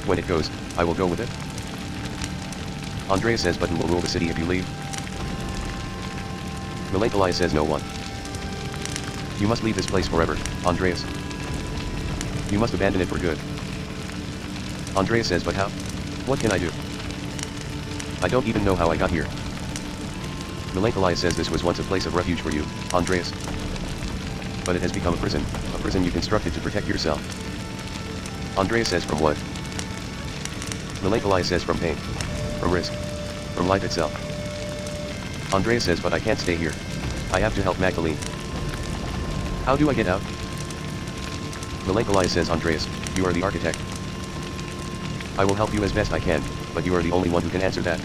When it goes, I will go with it. Andreas says but who will rule the city if you leave? Melancholy says no one. You must leave this place forever, Andreas. You must abandon it for good. Andreas says but how? What can I do? I don't even know how I got here. Melancholy says this was once a place of refuge for you, Andreas. But it has become a prison you constructed to protect yourself. Andreas says from what? Melancholy says from pain. From risk. From life itself. Andreas says but I can't stay here. I have to help Magdalene. How do I get out? Melancholy says Andreas, you are the architect. I will help you as best I can, but you are the only one who can answer that.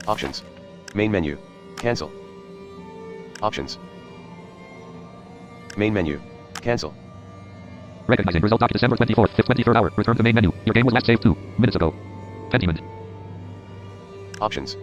Options. Main menu. Cancel. Options. Main menu. Cancel. Recognizing result doc December 24th, 23rd hour. Return to main menu. Your game was last saved 2 minutes ago. Pentiment. Options.